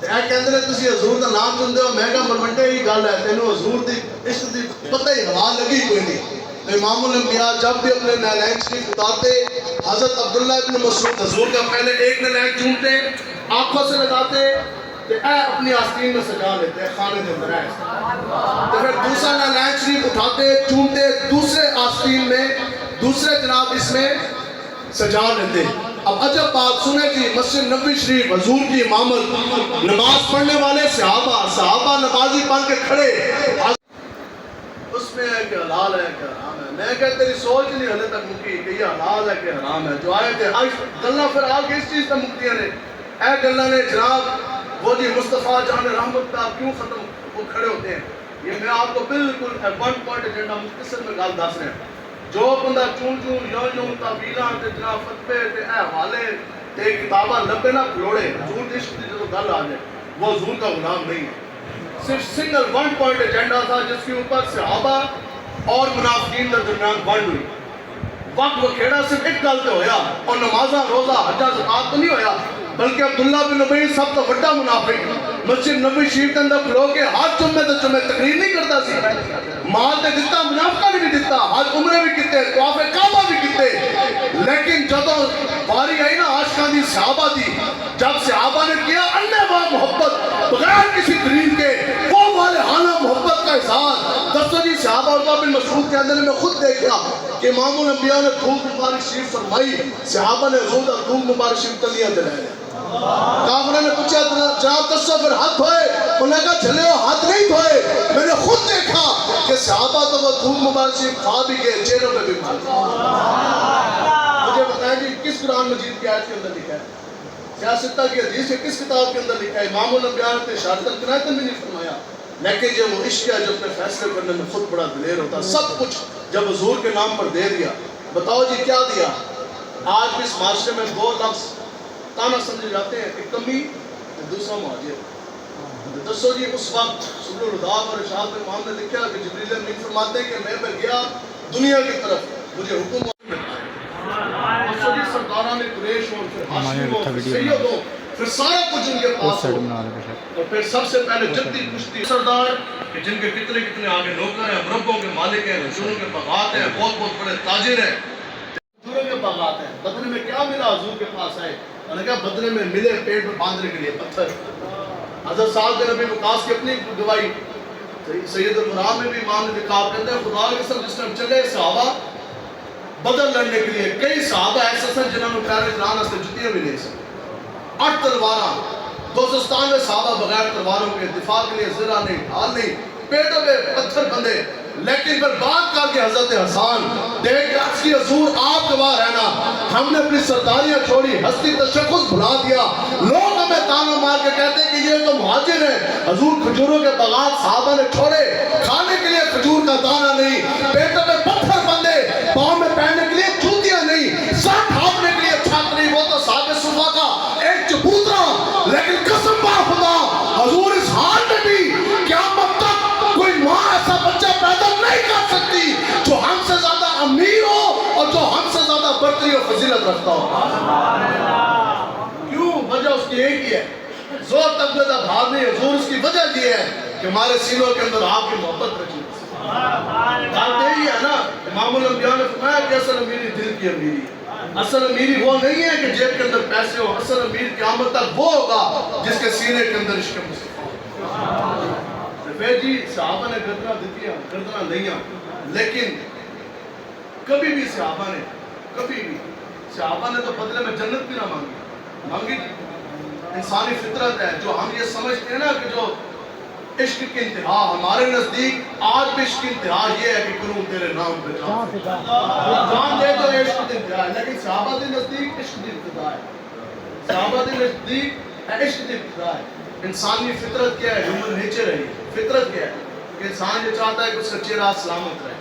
اے کہندے نے تسی حضور دا نام چندے ہو میں کہا مرمنڈے ہی گل ہے تینوں حضور دی عشق دی پتہ ہی ہوا لگی کوئی نہیں تو امام الانبیاء جب بھی اپنے نعلین شریف اتارتے حضرت عبداللہ ابن مسعود حضور کا پہلے ایک نعلین چونتے آنکھوں سے لگاتے تو اے اپنی آستین میں سجا لیتے خانے دے اندر ہے تو پھر دوسرا نعلین شریف اٹھاتے چونتے دوسرے آستین میں دوسرے جناب اس میں سجا لیتے اب عجب بات سنیں جی مسجد نبوی شریف حضور کی امامت نماز پڑھنے والے صحابہ نمازی بن کے کھڑے اس میں ہے کہ حلال ہے کہ حرام ہے میں کہتا تیری سوچ نہیں ہلے تک مکی کہ یہ حلال ہے کہ حرام ہے جو آئے تھے گلہ پھر آگے اس چیز تک مکتیاں نے اے گلہ نے جناب وہ جی مصطفیٰ جان رحمت کا کیوں ختم وہ کھڑے ہوتے ہیں یہ میں آپ کو بالکل ون پوائنٹ ایجنڈا مختصر میں گل دس رہے ہیں جو بندہ چون یوں تعبیراں تے جناب فتوے تے اے حوالے تے کتاباں لبے نہ کھلوڑے حضور دی عشق دی جو گل آ جائے وہ حضور کا غلام نہیں ہے صرف سنگل ون پوائنٹ ایجنڈا تھا جس کے اوپر صحابہ اور منافقین کے درمیان ونڈ ہوئی وقت وکھیڑا صرف ایک گل تے ہویا اور نمازاں روزہ حجہ زکات تو نہیں ہویا بلکہ عبداللہ بن ابی سب تو بڑا منافق مسجد نبوی شریف کے اندر کھلو کے ہاتھ جمعے تقریر نہیں کرتا سی مال تے دتا منافقہ نے بھی دتا حج عمرے بھی کیتے طواف کعبہ بھی کیتے لیکن جدوں باری آئی نا عاشقاں دی صحابہ دی جب صحابہ نے کیا انبا محبت بغیر کسی دلیل کے وہ والہانہ محبت کا اظہار دسو جی صحابہ عروہ بن مسعود کے اندر میں خود دیکھا کہ امام الانبیاء نے دھوپ مبارک شریف فرمائی صحابہ نے حضور دا دھوپ مبارک شریف تلیاں دلائے کافروں نے پوچھا جناب دسو پھر ہاتھ دھوئے انہوں نے کہا چلے ہو ہاتھ نہیں دھوئے میں نے خود دیکھا کہ صحابہ تو وہ دھوپ مبارک شریف کھا بھی گئے چہروں پہ بھی مار مجھے بتائیں جی کس قرآن مجید کی آیت کے اندر لکھا ہے سیاستہ کی حدیث ہے کس کتاب کے اندر لکھا ہے امام الانبیاء نے اشارت القرآن بھی نہیں فرمایا لیکن جو وہ عشق ہے جو اپنے فیصلے کرنے میں خود بڑا دلیر ہوتا سب کچھ جب حضور کے نام پر دے دیا بتاؤ جی کیا دیا آج بھی اس معاشرے میں دو لفظ تانا سمجھے جاتے ہیں ایک کمی دوسرا مہاجر دسو جی اس وقت سبل الہدا اور ارشاد میں امام نے لکھا کہ جبریل امین فرماتے ہیں کہ میں گیا دنیا کی طرف مجھے حکم دسو جی سرداران قریش ہوں پھر ہاشمی ہوں پھر سید ہوں پھر سارا کچھ ان کے پاس ہو، اور پھر سب سے پہلے جدی کشتی سردار کہ جن کے کتنے کتنے آگے نوکر ہیں، مربوں کے مالک ہیں، حضوروں کے باغات ہیں، بہت بہت بڑے تاجر ہیں، حضوروں کے باغات ہیں۔ بدلے میں کیا ملا؟ حضور کے پاس آئے، انہوں نے کہا بدلے میں ملے پیٹ میں باندھنے کے لیے پتھر۔ حضرت سعد بن ابی وقاص کی اپنی گواہی، سید القرآن میں بھی امام نے لکھا، کہتے ہیں خدا کے ساتھ جس ٹائم چلے صحابہ بدل لڑنے کے لیے، کئی صحابہ ایسے تھے جنہوں نے پیر چلانا سے جتیاں بھی نہیں سکتے، 8 تلواراں، 297 صحابہ بغیر تلواروں کے دفاع کے لیے زرہ نہیں، ڈھال نہیں، پیٹوں پہ پتھر بندے، لیکن پھر بات کر کے حضرت حسان دیکھ کے عرض کی حضور آپ گواہ رہنا، ہم نے اپنی سرداریاں چھوڑی، ہستی تشخص بھلا دیا، لوگ ہمیں تانا مار کے کہتے ہیں کہ یہ تو مہاجر ہے۔ حضور کھجوروں کے باغات صحابہ نے چھوڑے، کھانے کے لیے کھجور کا دانہ نہیں، پیٹوں میں پتھر بندے، پاؤں میں پہننے کے لیے جوتیاں نہیں، سر ڈھانپنے کے لیے چھت نہیں، وہ تو صاحب صفا کا ایک چبوترا، لیکن قسم با خدا حضور اس حال میں بھی قیامت تک کوئی ماں ایسا بچہ پیدا نہیں کر سکتی جو ہم سے زیادہ امیر ہو اور جو ہم سے زیادہ برتری و فضیلت رکھتا ہو۔ کیوں؟ وجہ اس کی ایک ہی ہے، زور تقدہ بھاگ نہیں، حضور اس کی وجہ یہ ہے کہ ہمارے سینوں کے اندر آپ کی محبت رکھی جانتے ہی ہے نا۔ امام الانبیاء نے فرمایا کہ اصل امیری دل کی امیری ہے، اصل امیری وہ نہیں ہے کہ جیب کے اندر پیسے ہو، اصل امیر قیامت تک وہ ہوگا جس کے سینے کے اندر عشق مصطفیٰ ہو۔ پھر جی صحابہ نے گردنہ دیتیاں، گردنہ لئیاں، لیکن کبھی بھی صحابہ نے تو بدلے میں جنت بھی نہ مانگی۔ انسانی فطرت ہے، جو ہم یہ سمجھتے ہیں نا کہ جو عشق کی انتہا، ہمارے نزدیک آج بھی عشق کی انتہا یہ ہے کہ کروں تیرے نام پہ جان دے تو عشق کی انتہا ہے، لیکن صحابہ کے نزدیک عشق کی ابتدا ہے، صحابہ کے نزدیک عشق کی ابتدا ہے۔ انسانی فطرت کیا ہے؟ ہیومن نیچر ہے، فطرت کیا ہے کہ انسان یہ چاہتا ہے کہ اس کا چہرہ سلامت رہے،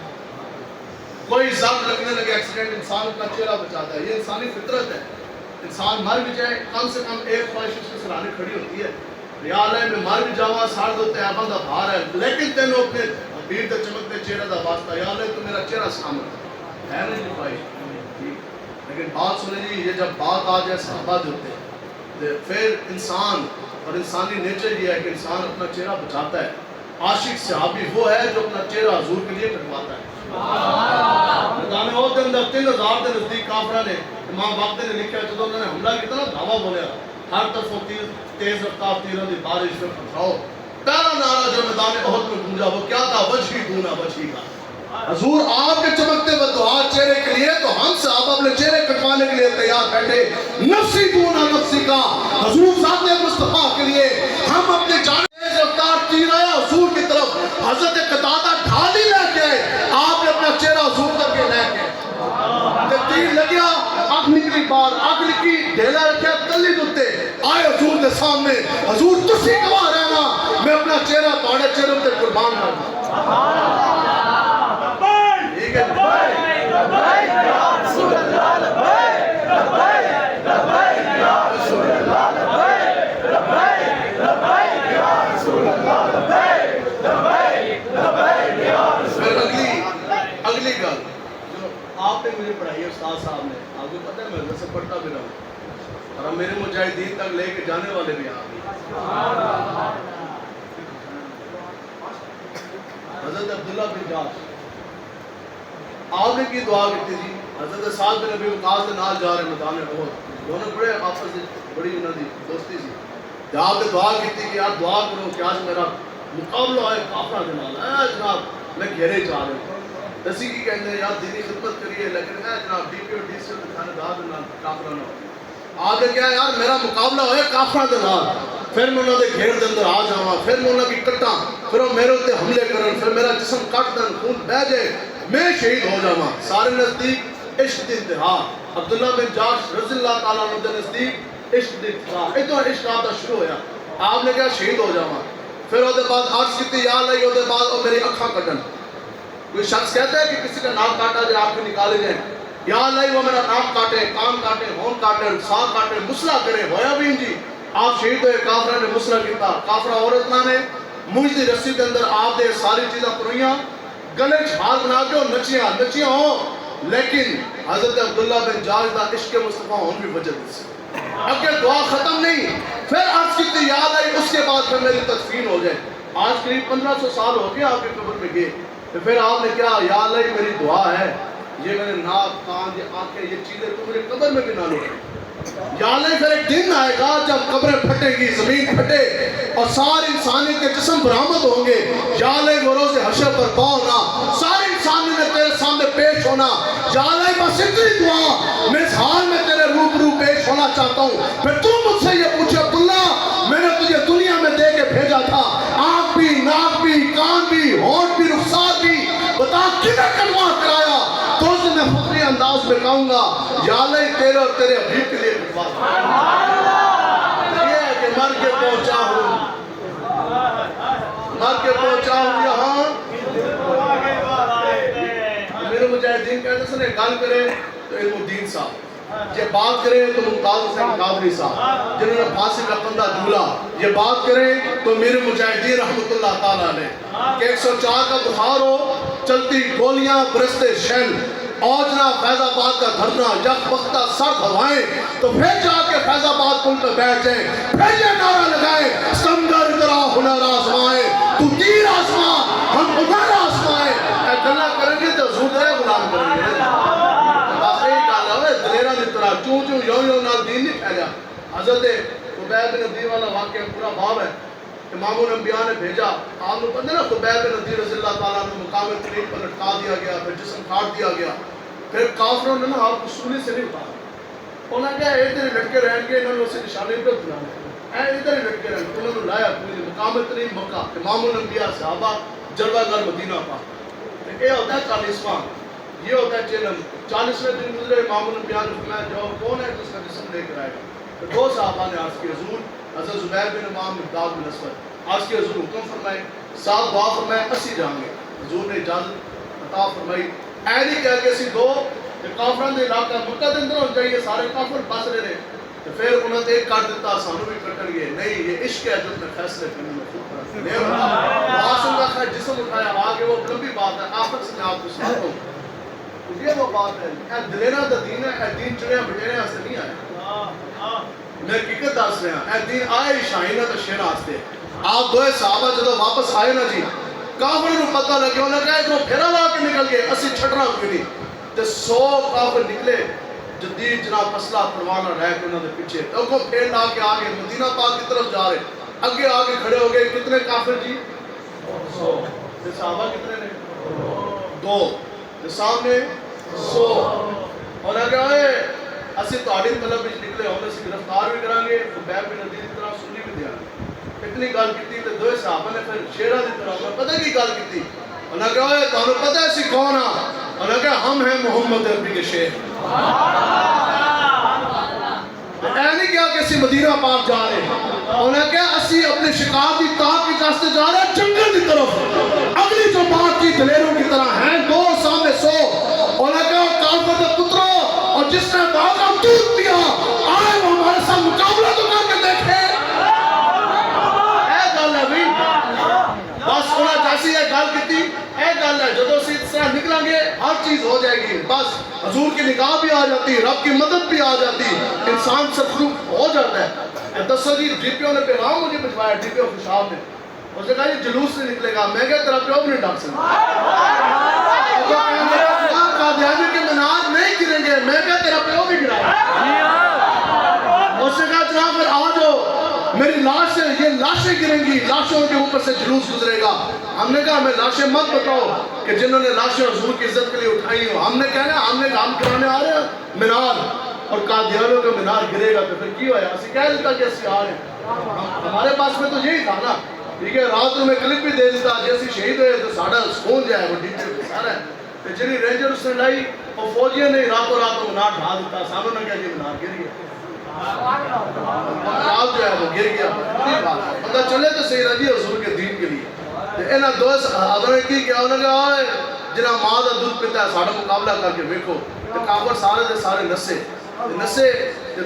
کوئی زخم لگنے لگے ایکسیڈنٹ انسان اپنا چہرہ بچاتا ہے، یہ انسانی فطرت ہے۔ انسان مر بھی جائے کم سے کم ایک خواہش اس کے سرانے کھڑی ہوتی ہے، یا اللہ میں مر بھی جاوا سارد ہوتے ہیں بندہ بھار ہے، لیکن تینوں اپنے حبیب دے چمکتے چہرہ دا واسطہ، یا اللہ تو میرا چہرہ سلامت ہے نہیں خواہش۔ لیکن بات سنیں جی، یہ جب بات آ جائے صحابہ دے ہوتے پھر انسان اور انسانی نیچر یہ ہے کہ انسان اپنا چہرہ بچاتا ہے۔ عاشق صحابی وہ ہے جو اپنا چہرہ حضور کے لیے کٹواتا ہے۔ میدان احد کے اندر 3000 کے نزدیک کافروں نے، امام باقر نے لکھا جب انہوں نے حملہ کیا نا دعویٰ بولیا، ہر طرف تیز رفتار تیروں کی بارش میں پتھراؤ، پہلا نعرہ جو میدان احد میں گونجا وہ کیا تھا؟ وجہی دونا وجہی کا۔ حضور آپ کے چمکتے بدعا چہرے کے لیے تو ہم صحابہ اپنے چہرے کٹوانے کے لیے تیار بیٹھے، نفسی دونا نفسی کا، حضور ذات مصطفیٰ کے لیے ہم اپنے جانے تیز رفتار تیر آیا حضور کی طرف، حضرت قتادہ ڈھالی لے کے آئے، آپ نے اپنا چہرہ حضور کر کے لے کے تیر لگیا، آنکھ نکلی بار، آنکھ نکلی ڈھیلا رکھا تلی دتے آئے حضور کے سامنے، حضور تسی گواہ رہنا میں اپنا چہرہ تھوڑے چہروں تے قربان کرنا۔ اگلی گل جو آپ نے مجھے پڑھائی ہے استاد صاحب نے، آپ کو پتہ ہے میں سے پڑھتا بھی رہا ہوں اور ہم میرے مجاہدین تک لے کے جانے والے بھی آ گئے۔ حضرت عبداللہ بن جاش آپ نے کی دعا کی جی، حضرت سعد بن ابی وقاص کے نال جا رہے میدان احد، دونوں بڑے آپس میں بڑی انہوں دی دوستی سی، جہاں پہ دعا کی تھی کہ یار دعا کرو کہ آج میرا مقابلہ ہے کافرہ کے نال، اے جناب میں گھیرے جا رہے ہوں، دسی کی کہنے یار دینی خدمت کریے لیکن اے جناب ڈی پی اور ڈی سی اور دکھانے دار کے نال کافرہ نہ ہو، آگے کیا یار میرا مقابلہ ہوئے کافرہ کے نال، پھر میں انہوں نے گھیر دے اندر آ جاواں، پھر میں انہوں کی کٹاں، پھر وہ میرے تے حملے کرن، پھر میرا جسم کٹ دن خون بہ جائے، میں شہید ہو جاواں۔ سارے نزدیک عشق دی انتہا، عبداللہ بن جاش رضی اللہ تعالیٰ عنہ دے نزدیک عشق دی انتہا، اتنا عشق آپ دا شروع ہویا، آپ نے کہا شہید ہو جاواں، پھر وہ دے بعد عرض کیتی یا اللہ وہ دے بعد وہ میری اکھاں کٹن، کوئی شخص کہتا ہے کہ کسی کا ناک کاٹا جائے آپ کو نکالے جائیں، یا اللہ وہ میرا ناک کاٹے، کان کاٹے، ہون کاٹے، ساں کاٹے، مسئلہ کرے، ہویا بھی جی، آپ شہید ہوئے، کافرہ نے مسئلہ کیتا، کافرہ عورتنا نے مجھ دی رسی کے اندر آپ دے ساری چیزیں پروئیاں، گلے چھال بنا کے نچیاں ہوں، لیکن حضرت عبداللہ بن جاش دا عشق مصطفیٰ ہون بھی وجہ دی سی اگر دعا ختم نہیں پھر عرض کی یاد آئی اس کے بعد پھر میری تدفین ہو جائے. آج قریب 1500 سال ہو گیا آپ کے قبر میں گئے تو پھر آپ نے کیا یا اللہ میری دعا ہے یہ میرے ناک کان یہ آنکھیں یہ چیزیں تو میرے قبر میں بھی نہ لوٹیں. یا اللہ پھر ایک دن آئے گا جب قبریں پھٹے گی زمین پھٹے اور ساری انسانیت کے جسم برآمد ہوں گے. یا اللہ وہ روز حشر پر پاؤنا ساری انسانیت میں تیرے سامنے پیش ہونا. یا اللہ بس اتنی دعا میں اس حال میں تیرے روبرو پیش ہونا چاہتا ہوں. پھر تو مجھ سے یہ پوچھے عبداللہ میں نے تجھے دنیا میں دے کے بھیجا تھا آنکھ بھی ناک بھی کان بھی ہونٹ بھی رخسار بھی بتا کتنے کلمہ کرایا تو اسے میں فخری انداز میں کہوں گا یا اللہ تیرے اور تیرے حبیب کے لیے کتوا یہ ہے کہ مر کے پہنچا ہوں یہاں میرے مجاہدین کہتے ہیں سنے گل کرے تو علم الدین صاحب یہ بات کریں تو ممتاز حسین قادری صاحب جنہوں نے پھانسی کا پندہ جھولا یہ بات کریں تو میرے مجاہدین رحمت اللہ تعالیٰ نے کہ 104 کا بخار ہو چلتی گولیاں برستے شیل اوجنا فیض آباد کا دھرنا یک وقتہ سرد ہوائیں تو پھر جا کے فیض آباد پل پہ بیٹھ جائیں پھر یہ نعرہ لگائیں سمجھر کرا ہنر آزمائیں تو تیر آزمان ہم ہنر آزمائیں اے گلہ کریں گے تو زود ہے غلام کریں گے دلیرہ دی طرح چون چون یوں نال دین نہیں پھیلیا. حضرت خبیب بن نذیر والا واقعہ پورا باب ہے. امام الانبیاء نے بھیجا آپ نے پتہ نا خبیب بن نذیر رضی اللہ تعالیٰ نے مقام ترین پر لٹکا دیا گیا پھر جسم کاٹ دیا گیا پھر کافروں نے نا آپ کو سولی سے نہیں اٹھایا انہوں نے کہا ادھر ہی لٹکے رہیں گے انہوں نے اسے نشانے پر دلانا ادھر ہی لٹکے رہیں گے انہوں نے لایا پوری مقام ترین مکہ امام الانبیاء صحابہ جلوہ گر مدینہ پاک. یہ ہوتا ہے 40واں یہ ہوتا ہے چلم 40ویں دن گزرے امام الانبیاء نے فرمایا جو کون ہے جس کا جسم لے کر آئے گا تو دو صحابہ نے عرض کی حضور حضرت زبیر بن امام مقداد بن اسود عرض کی حضور حکم فرمائے ساتھ دعا فرمائے اسی جائیں گے. حضور نے اجازت عطا فرمائی اے نہیں کہہ کے اسی دو کافران دے علاقہ مکہ دے اندر ہو جائیے سارے کافر بس رہے تو پھر انہوں نے ایک کر دیتا سانو بھی کٹن گے نہیں یہ عشق ہے جو اپنے فیصلے کرنے میں خود نہیں ہوتا آسم کا خیر جسم اٹھایا آگے وہ لمبی بات ہے آخر سے میں آپ کو سناتا ہوں یہ وہ بات ہے اے دلیرہ دا دین ہے اے دین چڑیا بٹیرے ہاں سے نہیں آیا میں حقیقت دس رہا اے دین آئے شاہینہ تا شیر آستے آپ دوئے صحابہ جدو واپس آئے نا جی کافر نو پتہ لگے انہوں نے کہا اتنا پھیرا لا کے نکل گئے اسی چھٹنا کوئی نہیں تے 100 کافر نکلے جدید جناب مسئلہ پروانا رہ کے انہوں نے پیچھے تو کو پھیر لا کے آگے مدینہ پاک کی طرف جا رہے آگے آگے کھڑے ہو گئے کتنے کافر جی 100 تے صحابہ کتنے نے 2 تے سامنے 100 اور اگر آئے اسی تہاڈی طلب وچ نکلے ہونے سے گرفتار بھی کریں گے خبیب بن نذیر کی طرح سنی بھی دیا اتنی گل کیتی تے دوے صحابہ نے پھر شیرہ دی طرح پتہ کی گل کیتی انہاں کہا ہے تانوں پتہ ہے سی کون ہاں انہاں کہا ہم ہیں محمد عربی کے شیخ اے نہیں کیا کہ اسی مدینہ پاک جا رہے انہاں کہا اسی اپنے شکار دی تاک کی راستے جا رہے جنگل دی طرف اگلی جو بات کی دلیروں کی طرح ہیں 2 سامنے 100 انہاں کہا کافر دے پتروں اور جس نے باغا دودھ دیا آئے وہ ہمارے ساتھ مقابلہ تو کر کے دیکھے اے گل ہے بھی بس انہاں جیسی ہے گل کیتی اے گل ہے جدو سی اس طرح نکلیں گے ہر چیز ہو جائے گی بس حضور کی نگاہ بھی آ جاتی رب کی مدد بھی آ جاتی انسان سے فروغ ہو جاتا ہے. دسو جی ڈی پی او نے پیغام مجھے بھجوایا ڈی پی او خوشحال نے اس نے کہا یہ جلوس سے نکلے گا میں کہا تیرا پیو بھی نہیں ڈاک سکتا قادیانی کے منار نہیں گریں گے میں کہا تیرا پیو بھی گرا اس نے کہا جناب پھر آ جاؤ میری لاش سے یہ لاشیں گریں گی لاشوں کے اوپر سے جلوس گزرے گا. ہم نے کہا ہمیں لاشیں مت بتاؤ کہ جنہوں نے لاشیں حضور کی عزت کے لیے اٹھائی ہوں ہم نے کہنا ہم نے کام کرانے آ رہے ہیں منار اور قادیانوں کا منار گرے گا تو پھر کی ہویا اسی کہہ دیتا کہ اسی آ رہے ہیں ہمارے پاس میں تو یہی تھا نا ٹھیک ہے رات میں کلپ بھی دے دیتا جیسی شہید ہوئے تو ساڑھا سکون جائے وہ ڈیٹے پہ سارا ہے تو جنہی رینجر اس نے لائی وہ فوجیاں نے راتوں راتوں منار ڈھا دیتا سامنے نہ کہا جی منار گر گیا منار جو ہے وہ گر گیا پتہ چلے تو صحیح رجی حضور کے دین کے لیے انہاں دوست آدھویں کی کیا انہوں نے کہا آئے جنہاں ماں دا دودھ پیتا ہے ساڑھا مقابلہ کر کے ویکھو تو کافر سارے دے سارے نسے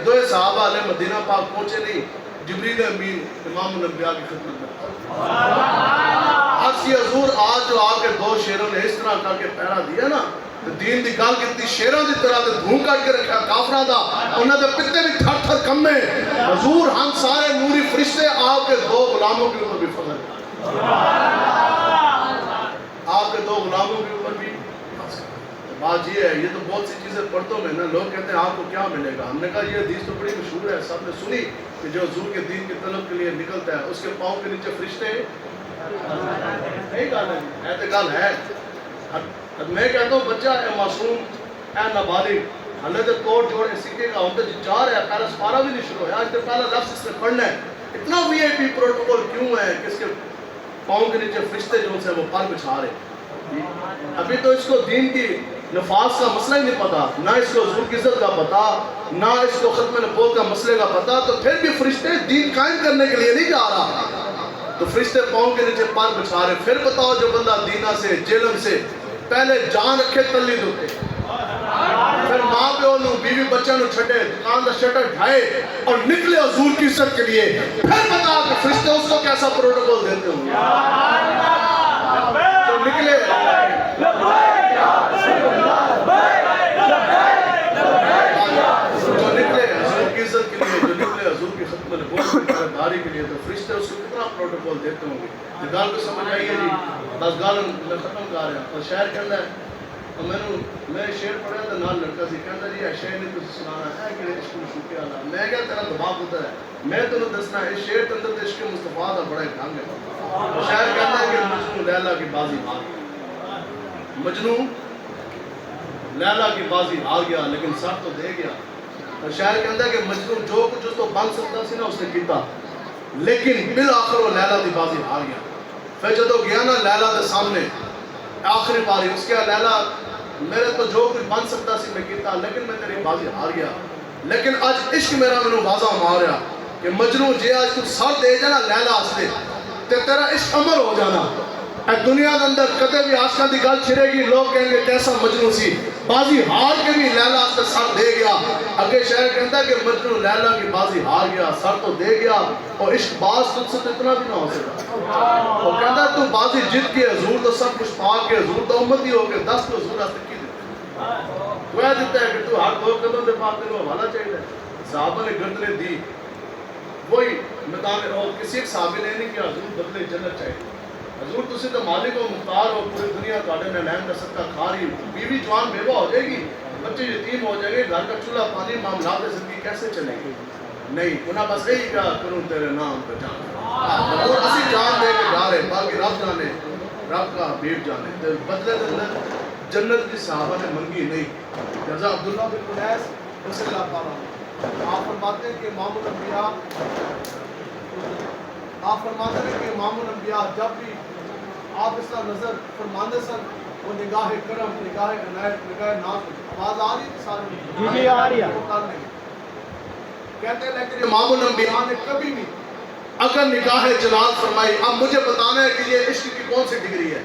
دوئے صحابہ علیہ مدینہ پاک پہنچے نہیں جبریل امین امام الانبیاء کی خدمت میں آج کی حضور آج جو آپ کے 2 شیروں نے اس طرح کر کے پہرا دیا نا دین دی گل کیتی شیراں دی طرح تے دھوں کٹ کے رکھا کافراں دا انہاں دے پتے بھی تھر تھر کمے حضور ہم سارے نوری فرشتے آپ کے دو غلاموں کے اوپر بھی فضل آپ کے دو غلاموں کے اوپر بھی بات یہ ہے. یہ تو بہت سی چیزیں پڑھتوں میں نا لوگ کہتے ہیں آپ کو کیا ملے گا. ہم نے کہا یہ حدیث تو بڑی مشہور ہے سب نے سنی کہ جو حضور کے دین کی طلب کے لیے نکلتا ہے اس کے پاؤں کے نیچے فرشتے گل ہے. میں کہتا ہوں بچہ اے معصوم اے نابالغ حالت کوٹ جوڑے سیکھے گا ہوں تو جا رہا ہے پہلا سپارہ بھی نہیں شروع ہے. آج تو پہلا لفظ اس نے پڑھنا ہے. اتنا وی آئی پی پروٹوکول کیوں ہے کہ اس کے پاؤں کے نیچے فرشتے جو سے وہ پر بچھا رہے. ابھی تو اس کو دین کی نفاذ کا مسئلہ ہی نہیں پتا, نہ اس کو حضور کی عزت کا پتا, نہ اس کو ختم نبوت کا مسئلے کا پتا, تو پھر بھی فرشتے دین قائم کرنے کے لیے نہیں جا رہا تو فرشتے پاؤں کے نیچے پر بچھا رہے. پھر بتاؤ جو بندہ دینہ سے جیلم سے پہلے جان رکھے تلی دھوتے, پھر ماں پیو نو بیوی بچہ نو چھڑے دکان دا شٹر ڈھائے اور نکلے حضور کی عزت کے لیے, پھر بتا کہ فرشتے اس کو کیسا پروٹوکول دیتے ہوں گے جو نکلے حضور کی عزت کے لیے, جو نکلے حضور کی خدمت نبوت کی طرفداری کے لیے, تو فرشتے اس کو کتنا پروٹوکول دیتے ہوں گے. گل کو سمجھ آئیے جی. بس گل میں ختم کر رہا اور شاعر کہتا ہے میں شعر پڑھا تو نال لڑکا سی کہتا جی اے شعر نہیں تسی سنانا ہے کہ عشق مشوقے والا. میں کہا تیرا دماغ ہوتا ہے, میں تینوں دسنا ہے اس شعر کے اندر عشق مصطفیٰ کا بڑا ڈھنگ ہے. شاعر کہتا ہے کہ مجنوں لیلا کی بازی ہار گیا, مجنوں لیلا کی بازی ہار گیا لیکن سر تو دے گیا. شاعر کہتا ہے کہ مجنوں جو کچھ اس کو بن سکتا سی نا اس نے کیتا, لیکن بالآخر وہ لیلا دی بازی ہار گیا. پھر جدو گیا نا لیلا دے سامنے آخری باری اس کے لیلا میرے تو جو کچھ بن سکتا سی میں کیتا لیکن میں تیری بازی ہار گیا. لیکن آج عشق میرا میں واضح ماریا کہ مجنوں جے آج تو سر دے جانا لیلا آستے تے تیرا عشق عمر ہو جانا. اے دنیا دے اندر کدے بھی عاشقاں دی گل چھڑے گی لوگ کہیں گے کیسا مجنوں سی, بازی ہار کے بھی لیلا آستے سر دے گیا. اگے شاعر کہتا ہے کہ مجنوں لیلا کی بازی ہار گیا سر تو دے گیا, اور عشق باز تجھ سے تو اتنا بھی نہ ہو سکتا. وہ کہتا ہے تو بازی جت کے حضور تو سب کچھ پا کے حضور تو امتی ہو کے 10 کو حضور آستے کی دیتا وہ دیتا ہے کہ تو ہر دو قدم دے پاک تیرے حوالہ چاہیے. صحابہ نے گردنے دی وہی میدان اور کسی ایک صحابی نے نہیں کیا حضور بدلے جنت چاہیے. حضور تسی تو مالک و مختار ہو, پوری دنیا تواڈے نالین کا صدقہ کھا رہی, بیوی جوان بیوہ ہو جائے گی, بچے یتیم ہو جائیں گے, گھر کا چولہا پانی معاملات زندگی کیسے چلے گی. نہیں انہاں بس یہی کیا کروں تیرے نام پہ جان اور اسی جان دے کے جا رہے, باقی رب جانے رب کا حبیب جانے. بدلے دے جنت کی صحابہ نے منگی نہیں. جزا عبداللہ بن قنیس رضی اللہ تعالیٰ آپ فرماتے ہیں کہ امام الانبیاء امام الانبیاء جب بھی آپ اس کا نظر فرماندے سن وہ نگاہ کرم, نگاہ عنایت, نگاہ ناز. آواز آ رہی ہے سارے جی آ رہی ہے. کہتے ہیں لیکن امام الانبیاء نے کبھی بھی اگر نگاہ جلال فرمائی. اب مجھے بتانا ہے کہ یہ عشق کی کون سی ڈگری ہے.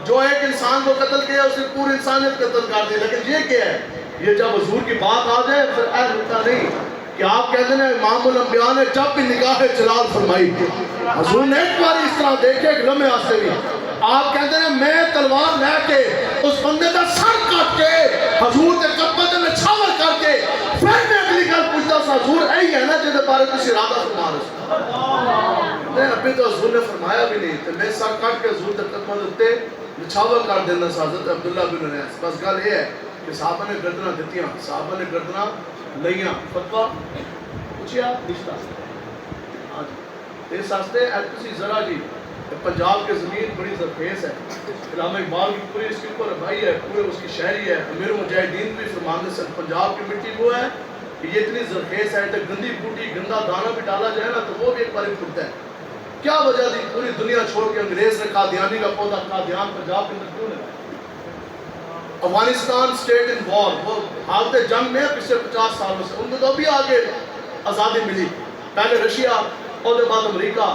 جو ایک انسان کو قتل کیا اس نے پوری انسانیت قتل کر دی, لیکن یہ کیا ہے, یہ جب حضور کی بات آ جائے پھر اے رکتا نہیں کہ آپ کہتے ہیں امام الانبیاء نے جب بھی نگاہ جلال فرمائی حضور نے ایک بار اس طرح دیکھے ایک لمحے آستے بھی آپ کہتے ہیں میں تلوار لے کے اس بندے کا سر کٹ کے حضور کے قدمت میں چھاور کر کے پھر میں اگلی گل پوچھتا سا حضور یہی ہے نا جہاں بارے تسی ارادہ فرما رہے میں ابھی تو حضور نے فرمایا بھی نہیں تو میں سر کٹ کے حضور کے قدمت تے چھاور کر دینا سا حضرت عبداللہ بن انیس. بس گل یہ ہے کہ صحابہ نے گردنا دیتیاں, صحابہ نے گردنا لئیاں, فتوہ پوچھیا رشتہ اس واسطے کسی ذرا جی پنجاب کے زمین بڑی زرخیز ہے. علامہ اقبال کی پوری اس کے اوپر بھائی ہے, پورے اس کی شہری ہے. امیر مجاہدین بھی فرماندے سے پنجاب کی مٹی وہ ہے کہ یہ اتنی زرخیز ہے کہ گندی بوٹی گندا دانہ بھی ڈالا جائے نا تو وہ بھی ایک بار پھٹتا ہے. کیا وجہ تھی پوری دنیا چھوڑ کے انگریز نے قادیانی کا پودا قادیان پنجاب کے اندر کیوں لگایا. افغانستان اسٹیٹ ان وار, وہ حالت جنگ میں پچھلے 50 سالوں سے, ان کو تو بھی آگے آزادی ملی. پہلے رشیا اور بعد امریکہ.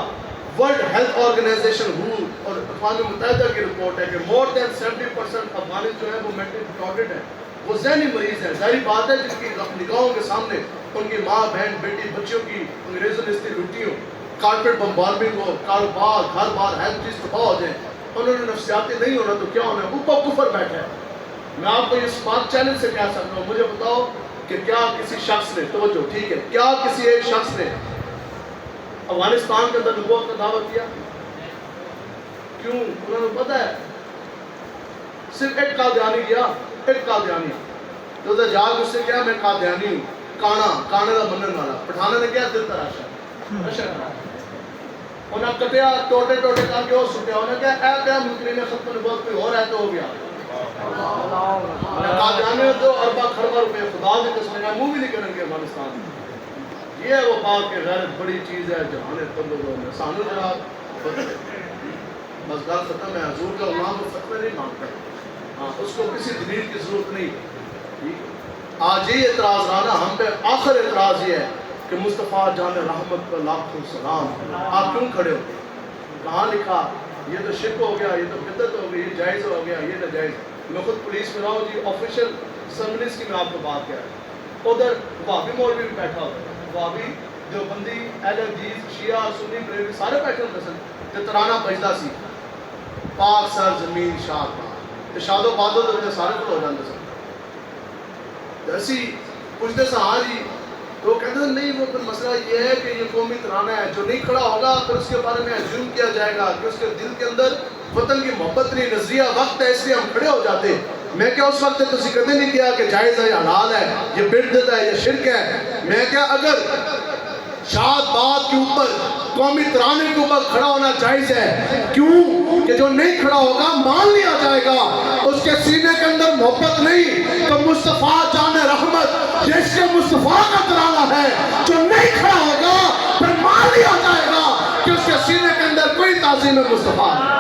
ورلڈ ہیلتھ آرگنائزیشن ہو اور اقوام متحدہ کی رپورٹ ہے کہ مور دین 70% افغانی جو ہے وہ مینٹل ریٹارڈڈ ہے, وہ ذہنی مریض ہیں. ظاہری بات ہے جن کی نگاہوں کے سامنے ان کی ماں بہن بیٹی بچیوں کی انگریزوں نے اس کی لوٹی ہو, کارپیٹ بمبارمنگ ہو, کاروبار گھر بار ہر چیز تباہ ہو جائے, انہوں نے نفسیاتی نہیں ہونا تو کیا ہونا ہے, اوپر کفر بیٹھا ہے. میں آپ کو اس بات چیلنج سے کہہ سکتا ہوں, مجھے بتاؤ کہ کیا کسی شخص نے, توجہ ٹھیک ہے, کیا کسی ایک شخص نے افغانستان کے اندر نبوت کا دعویٰ کیا؟ کیوں؟ انہوں نے پتہ ہے صرف ایک قادیانی کیا, ایک قادیانی تو ادھر جا کے اس سے کیا, میں قادیانی ہوں, کانے کا منن والا. پٹھانا نے کیا, دل تراشا, انہیں کٹیا ٹوٹے ٹوٹے کر کے وہ سٹیا, انہیں کیا اے پیا مکرین ختم نبوت کوئی اور ہے تو ہو گیا. قادیانی تو اربا خربا روپے خدا کی قسم ہے منہ بھی نہیں کریں گے افغانستان میں. یہ ہے وہ پاک کے غیرت بڑی چیز ہے جہاں تبدیل میں سانو جناب بس گل ختم ہے. حضور کا غلام کو فتوے نہیں مانگتا, ہاں اس کو کسی دلیل کی ضرورت نہیں. آج یہ اعتراض رہا نا ہم پہ, آخر اعتراض یہ ہے کہ مصطفیٰ جان رحمت کا لاکھوں سلام, آپ کیوں کھڑے ہو؟ کہاں لکھا یہ تو شرک ہو گیا, یہ تو بدعت ہو گئی, یہ جائز ہو گیا, یہ ناجائز. میں خود پولیس میں رہا ہوں جی, آفیشیل اسمبلیز کی میں آپ کو بات کہہ رہا ہوں. ادھر وہابی مولوی بھی بیٹھا ہوتا ہے, وہابی دیوبندی اہل حدیث شیعہ سنی بریلوی سارے بیٹھے ہوتے سن. تے ترانہ بجدا سی پاک سر زمین شاد پاک, تے شاد و بادو تو سارے کو ہو جاندے سن. ایسی پوچھتے سن ہاں جی, تو کہتے ہیں نہیں وہ مسئلہ یہ ہے کہ یہ قومی ترانہ ہے, جو نہیں کھڑا ہوگا پھر اس کے بارے میں ظلم کیا جائے گا کہ اس کے دل کے اندر وطن کی محبت نہیں, نظریہ وقت ہے اس لیے ہم کھڑے ہو جاتے. میں کیا اس وقت تسی کدے نہیں کیا کہ جائز ہے یا حلال ہے, یہ بدعت ہے یا شرک ہے. میں کیا اگر شاد بات کے اوپر قومی ترانے کے اوپر کھڑا ہونا جائز ہے, کیوں کہ جو نہیں کھڑا ہوگا مان لیا جائے گا اس کے سینے کے اندر محبت نہیں. تو مصطفیٰ جان رحمت یہ اس کے مصطفیٰ کا ترانہ ہے, جو نہیں کھڑا ہوگا پھر مان لیا جائے گا کہ اس کے سینے کے اندر کوئی تعظیم مصطفیٰ نہیں.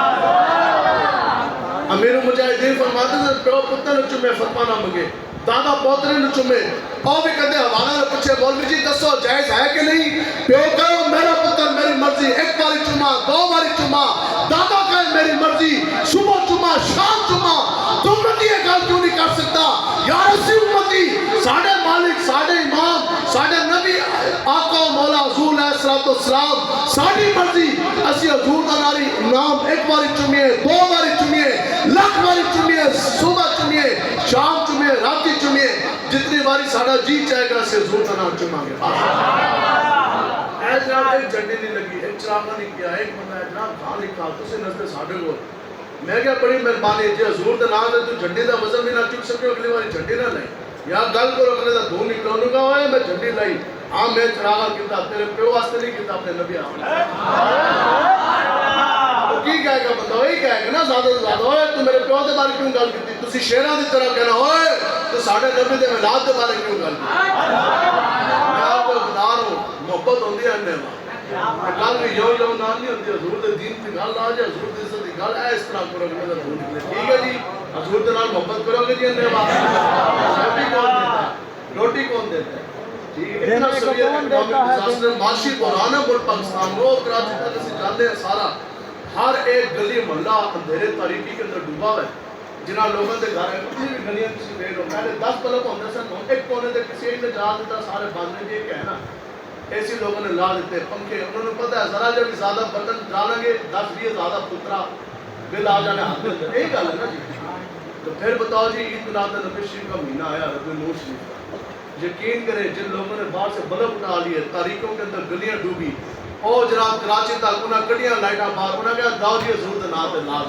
امیر مجاہدین فرماتے ہیں پیو پتر نو چومے فتوا نہ منگے, دادا پوترے نو چومے, اور بھی کہتے حوالہ نے پوچھے مولوی جی دسو جائز ہے کہ نہیں؟ پیو کہو میرا پتر میری مرضی, ایک باری چوما, دو باری چوما. دادا کہے میری مرضی, صبح چوما شام چوما. تم نے یہ گل کیوں نہیں کر سکتا؟ یا رسی امتی, ساڑھے مالک ساڑھے امام ساڑھے نبی آقا و مولا حضور علیہ السلام ساڑھی مرضی, اسی حضور دا ناری نام ایک باری چومیے, دو باری چومیے, لاکھ باری چومیے, صبح چومیے, شام چومیے, راتی چومیے, جتنی باری ساڑھا جی چاہے گا اسے حضور دا نام چوما گے. اے جناب ایک جھنڈی نہیں لگی, ایک چراغا نہیں کیا, ایک بندہ ہے جناب کہاں لکھا تو اسے نزد ساڑھے کو. میں کیا بڑی مہربانی جی حضور دا نام ہے تو جھنڈی دا وزن بھی نہ چک سکے, اگلی باری جھنڈی نہ لائیں. یا گل کو رکھنے دا دھون نکلو, انہوں کہا ہوئے میں جھنڈی لائی, ہاں میں چراغا کیتا, تیرے پیو واسطے نہیں کیتا, اپنے نبی آمد. تو کی کہے گا بندہ, وہی کہے گا نا زیادہ سے زیادہ, ہوئے تو میرے پیو دے بارے کیوں گل کیتی, تسی شیران دی طرح کہنا ہوئے تو ساڑھے نبی دے ملاد دے بارے کیوں گل کیتی. میں آپ کو بتا رہا ہوں محبت ہوندی ہے انہیں وہاں, گل بھی یو یو نال نہیں ہوتی. حضور دے دین کی گل آ جائے, حضور دے عزت کی گل ہے, اس طرح کرو گے میرا دھون نکلے. ٹھیک ہے جی, حضور دے نال محبت کرو گے جی انہیں وہاں. روٹی کون دیتا ہے؟ اتنا سویہ اکنامک ڈیزاسٹر معاشی بحران ہے ملک پاکستان کو, کراچی تک اسے جانتے ہیں سارا, ہر ایک گلی محلہ اندھیرے تاریکی کے اندر ڈوبا ہوا ہے. جنہاں لوگوں کے گھر ہیں کتنی بھی گلیاں کسی ویل ہو, پہلے 10 بلب ہوتے سن, ایک کونے دے کسی ایک نے جا دیتا سارے باندھنے کی, ایک ہے نا ایسی لوگوں نے لا دیتے پنکھے. انہوں نے پتہ ہے ذرا جب زیادہ بٹن ڈالیں گے 10-20 زیادہ پترا بل آ جانے ہاتھ میں, یہی گل ہے نا جی. تو پھر بتاؤ جی عید میلاد نبی شریف کا مہینہ آیا, ربیع الاول شریف کا, یقین کریں جن لوگوں نے باہر سے بلب اٹھا لیے, تاریکوں کے اندر گلیاں ڈوبی, اور جناب کراچی تک انہیں کڑیاں لائٹاں باہر, انہیں کہا داؤ جی حضور دے نام تے نام.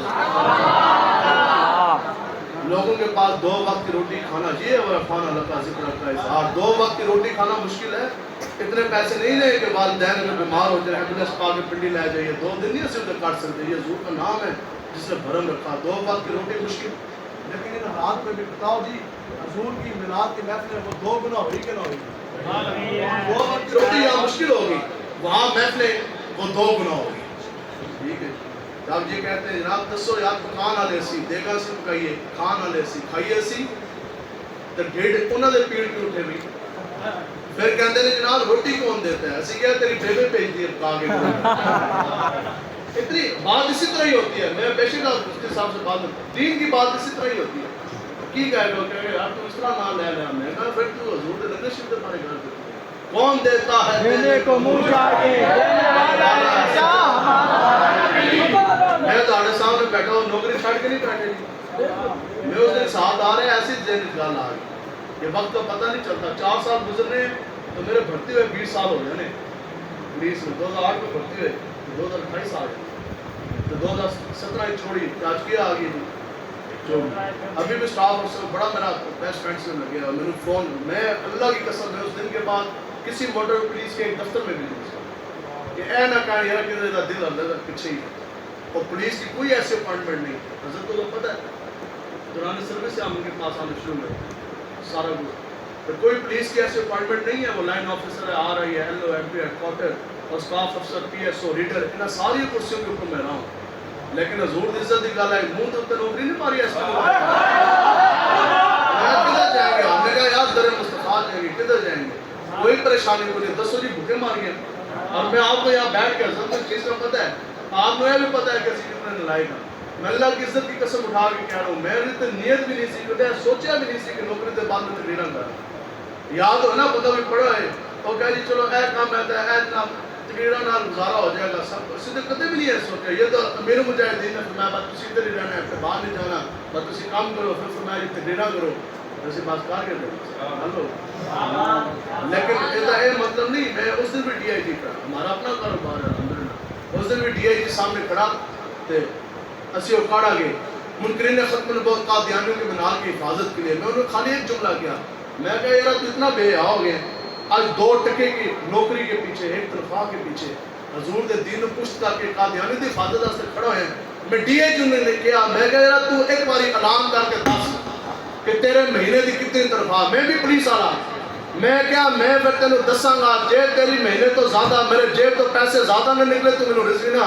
لوگوں کے پاس 2 وقت کی روٹی کھانا, یہ اور کھانا لگا ذکر کا اظہار, 2 وقت کی روٹی کھانا مشکل ہے. اتنے پیسے نہیں لیں کہ والدین اگر بیمار ہو جائے ایمبولینس پا کے پنڈی لے جائیے, 2 دن نہیں اسے ادھر کاٹ سکتے. یہ حضور کا نام ہے جس نے بھرم رکھا, 2 وقت کی روٹی مشکل. لیکن ان حالات میں بھی بتاؤ جی حضور کی میلاد کی محفلیں وہ 2 گنا ہوئی کہ نہ ہوئی؟ 2 وقت کی روٹی یہاں مشکل ہوگی, وہاں محفلیں وہ 2 گنا ہوگی. ٹھیک ہے, جب یہ کہتے ہیں جناب دسو یار پکان آلے سی, دیگا سی پکائیے, کھان آلے سی, کھائیے سی, تو ڈیڑھ انہوں نے پیڑ کی اٹھے بھی. پھر کہتے ہیں جناب روٹی کون دیتا ہے, اسی کیا تیری بیبے بھیج دی پکا کے. اتنی بات اسی طرح ہی ہوتی ہے. میں بے شک اس کے حساب سے بات دین کی بات اسی طرح ہی ہوتی ہے. کی کہے گا کہ یار تو اس طرح نام لے لیا, میں کہا پھر تو حضور دے لگے شد ہمارے گھر پہ کون دیتا ہے دینے کو منہ چاہے, میں تو آڑے سامنے بیٹھا ہوں, نوکری چھاڑ کے نہیں بیٹھے جی. میں اس دن ساتھ آ رہے ہیں ایسی ذہن گل آ گئی، یہ وقت کا پتہ نہیں چلتا، 4 سال گزر رہے ہیں تو میرے بھرتی ہوئے 20 سال ہو گئے پولیس میں، 2008 میں بھرتی ہوئے 2028 سال تو 2017 ہی چھوڑی، آج کیا آ گئی جو ابھی بھی سٹاف افسر بڑا میرا بیسٹ فرینڈ سے لگے اور میرے فون، میں اللہ کی قسم میں اس دن کے بعد کسی موٹر پولیس کے ایک دفتر میں بھی نہیں گیا کہ اے نہ کہا یار کہ دل اندر پیچھے ہی اور پولیس کی کوئی ایسی اپوائنٹمنٹ نہیں، حضرت کو تو پتہ ہے دوران سروس سے ہم ان کے پاس آنے شروع ہوئے سارا کچھ، تو کوئی پولیس کی ایسی اپوائنٹمنٹ نہیں ہے، وہ لائن آفیسر ہے، آ رہی ہے، L O M P headquarter اور اسٹاف افسر پی ایس او ریڈر، انہیں ساری کرسیوں کے اوپر میں رہا ہوں، لیکن حضور دی عزت دی گل ہے منہ تو تے نوکری نہیں ماری اس میں کدھر جائیں گے؟ ہم نے کہا یار در مصطفیٰ جائیں گے، کدھر جائیں گے؟ کوئی پریشانی کو نہیں، دسو جی بھوکے مار گئے اور میں آپ کو یہاں بیٹھ کے حضرت کو چیز کا پتہ ہے، آپ نے بھی پتہ ہے کہ اسی کتنے نلائق ہیں، میں اللہ کی عزت کی قسم اٹھا کے کہہ رہا ہوں، میں نے نیت بھی نہیں سی کہ سوچا بھی نہیں سی کہ نوکری کے بعد میں تقریرا کر یاد ہو نا بندہ بھی پڑھا ہے وہ کہہ جی چلو اے کام ہے اے اتنا تقریرا نال گزارا ہو جائے گا سب اس نے کدے بھی نہیں ہے سوچا، یہ تو امیر مجاہدین نے فرمایا بات تسی ادھر ہی رہنا ہے پھر باہر نہیں جانا، بات تسی کام کرو، پھر فرمایا جی تقریرا کرو، ایسی بات کر کے ہلو لیکن یہ مطلب نہیں، میں اس دن بھی ڈی آئی جی کا ہمارا اپنا کاروبار ہے الحمدللہ، اس دن بھی ڈی آئی جی سامنے کھڑا تھے اسی اکاڑا گئے منکرین ختم نبوت قادیانیوں کے منال کی حفاظت کے لیے، میں انہوں خالی ایک جملہ کیا، میں کہا یار تو اتنا بے حیا ہو گئے آج 2 ٹکے کی نوکری کے پیچھے 1 تنخواہ کے پیچھے حضور دے دین و پشت کر کے قادیانی دی حفاظت واسطے کھڑا ہوئے ہیں، میں ڈی اے جو نے کیا، میں کہا یار تو ایک باری اعلان کر کے دس کہ تیرے مہینے دی کتنی تنخواہ، میں بھی پولیس والا میں کیا میں پھر تینوں دساں گا جے تیری مہینے تو زیادہ میرے جیب تو پیسے زیادہ نہ نکلے تو میں رزق نہ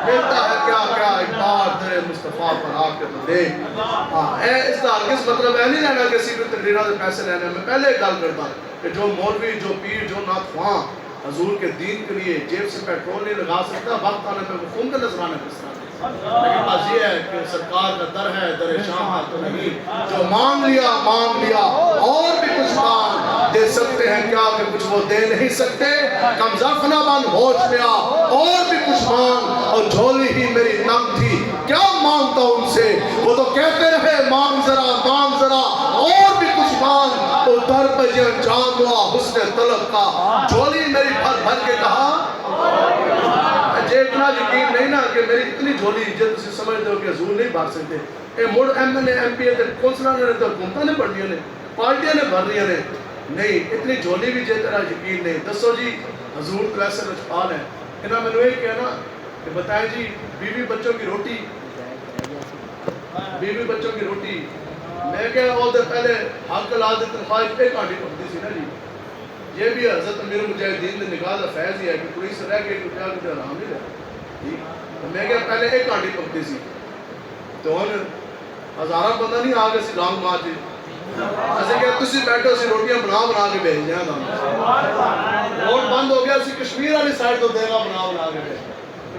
ملتا ہے کیا کیا ایک بار تیرے مصطفیٰ پر آ کے تو دے اس کا کس مطلب ہے نہیں لینا کسی بھی تقریرہ سے پیسے لینے میں پہلے ایک گل کرتا کہ جو مولوی جو پیر جو ناتخواں حضور کے دین کے لیے جیب سے پیٹرول نہیں لگا سکتا وقت آنے پہ وہ خون کے نظرانے کس طرح لیکن بات یہ ہے کہ سرکار کا در ہے در شاہ تو نہیں، جو مانگ لیا اور بھی کچھ مانگ دے سکتے ہیں کیا کہ کچھ وہ دے نہیں سکتے، کم ظرف نہ بن ہوش میں آ اور بھی کچھ مانگ، اور جھولی ہی میری تنگ تھی کیا مانگتا ان سے، وہ تو کہتے رہے مانگ ذرا اور بھی کچھ مانگ، تو در پہ جو انجام ہوا حسن طلب کا، جھولی میری بھر کے کہا جے اتنا یقین نہیں نا کہ میری اتنی جھولی جب تسی سمجھتے ہو کہ حضور نہیں بھر سکتے، اے موڑ M N A M P A تے کونسلر نے تو حکومتاں نے بڑھنیاں نے پارٹیاں نے بھر رہی نے، نہیں اتنی جھولی بھی جے تیرا یقین نہیں، دسو جی حضور تو ایسے رجپال ہیں، انہاں میں نے یہ کہنا کہ بتائیں جی بیوی بچوں کی روٹی میں کہا وہ دے پہلے حق لا دے تنخواہ ایک آنٹی پکتی سی نا جی، یہ بھی حضرت امیر مجاہدین نے نکاح کا فیض ہی ہے کہ پولیس رہ گئی تو کیا کچھ آرام نہیں رہا، میں کہا پہلے ایک آنٹی پکتی سی تو ہن ہزارہ بندہ نہیں آگے سی لانگ مارچ ایسے کہ تسی بیٹھو سی روٹیاں بنا کے بھیج جائیں روڈ بند ہو گیا سی کشمیر والی سائڈ تو دے گا بنا کے بھیج،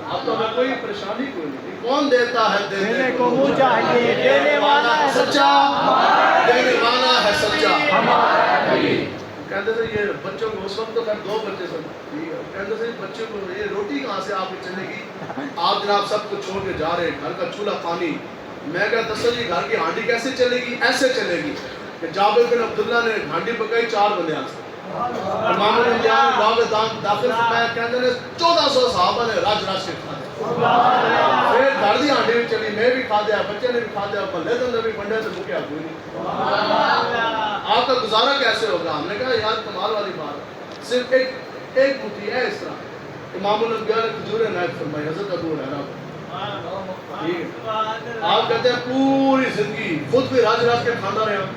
اب تو ہمیں کوئی پریشانی کوئی نہیں، کون دیتا ہے دینے کو منہ چاہیے، دینے والا ہے سچا، دینے والا ہے سچا، کہتے تھے یہ بچوں کو اس وقت تو پھر 2 بچے سن کہتے تھے بچوں کو یہ روٹی کہاں سے آپ کو چلے گی، آپ جناب سب کو چھوڑ کے جا رہے ہیں گھر کا چولہا پانی، میں کہا دسو جی گھر کی ہانڈی کیسے چلے گی، ایسے چلے گی کہ جابر بن عبداللہ نے ہانڈی پکائی 4 بندے آستے امام الانبیاء نے باغ داخل فرمایا کہتے ہیں 1400 صحابہ نے راج کے کھا دیا، پھر گھر دی ہانڈی بھی چلی، میں بھی کھا دیا، بچے نے بھی کھا دیا، محلے دن نے بھی بنڈے تو مکیا کوئی نہیں، آپ کا گزارا کیسے ہوگا، ہم نے کہا یار کمال والی بات، صرف ایک مٹھی ہے اس طرح، امام الانبیاء نے کھجوریں عنایت فرمائی حضرت ابو ہریرہ آپ کہتے ہیں پوری زندگی خود بھی راج کے کھانا رہے ہیں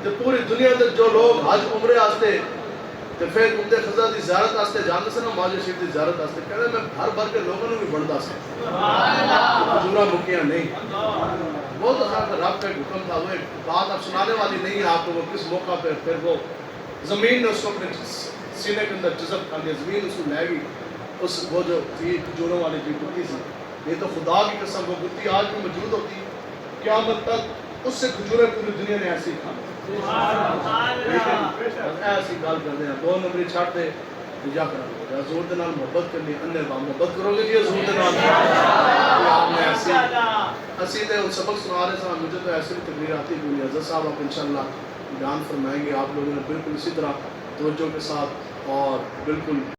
تو پوری دنیا تک جو لوگ حج عمرے آستے تو پھر کتے خزہ دی زیارت آستے جانتے سے نا ماجر شریف دی زیارت آستے کہتے ہیں میں بھر بھر کے لوگوں نے بھی بڑھتا سے کھجورہ مکیاں نہیں، وہ تو رب کا حکم تھا، وہ ایک بات اب سنانے والی نہیں ہے آپ کو، وہ کس موقع پہ پھر وہ زمین نے اس کو اپنے سینے کے اندر جذب کر دیا، زمین اس کو لے گئی، اس وہ جو تھی کھجوروں والی جو گتی سی، یہ تو خدا کی قسم وہ گتی آج بھی موجود ہوتی، قیامت تک اس سے کھجوریں پوری دنیا نے ایسی کھا ایسی گل کر دیں 2 نمبری چھاٹ دے یا کرنا حضور دے نال محبت کرنی، انہیں با محبت کرو گے جی حضور دے نال آپ نے ایسی ہنسی تھے ان سبق سنا رہے تھے مجھے تو ایسی تقریر آتی کوئی نہیں حضرت صاحب آپ انشاءاللہ بیان فرمائیں گے آپ لوگوں نے بالکل اسی طرح توجہ کے ساتھ اور بالکل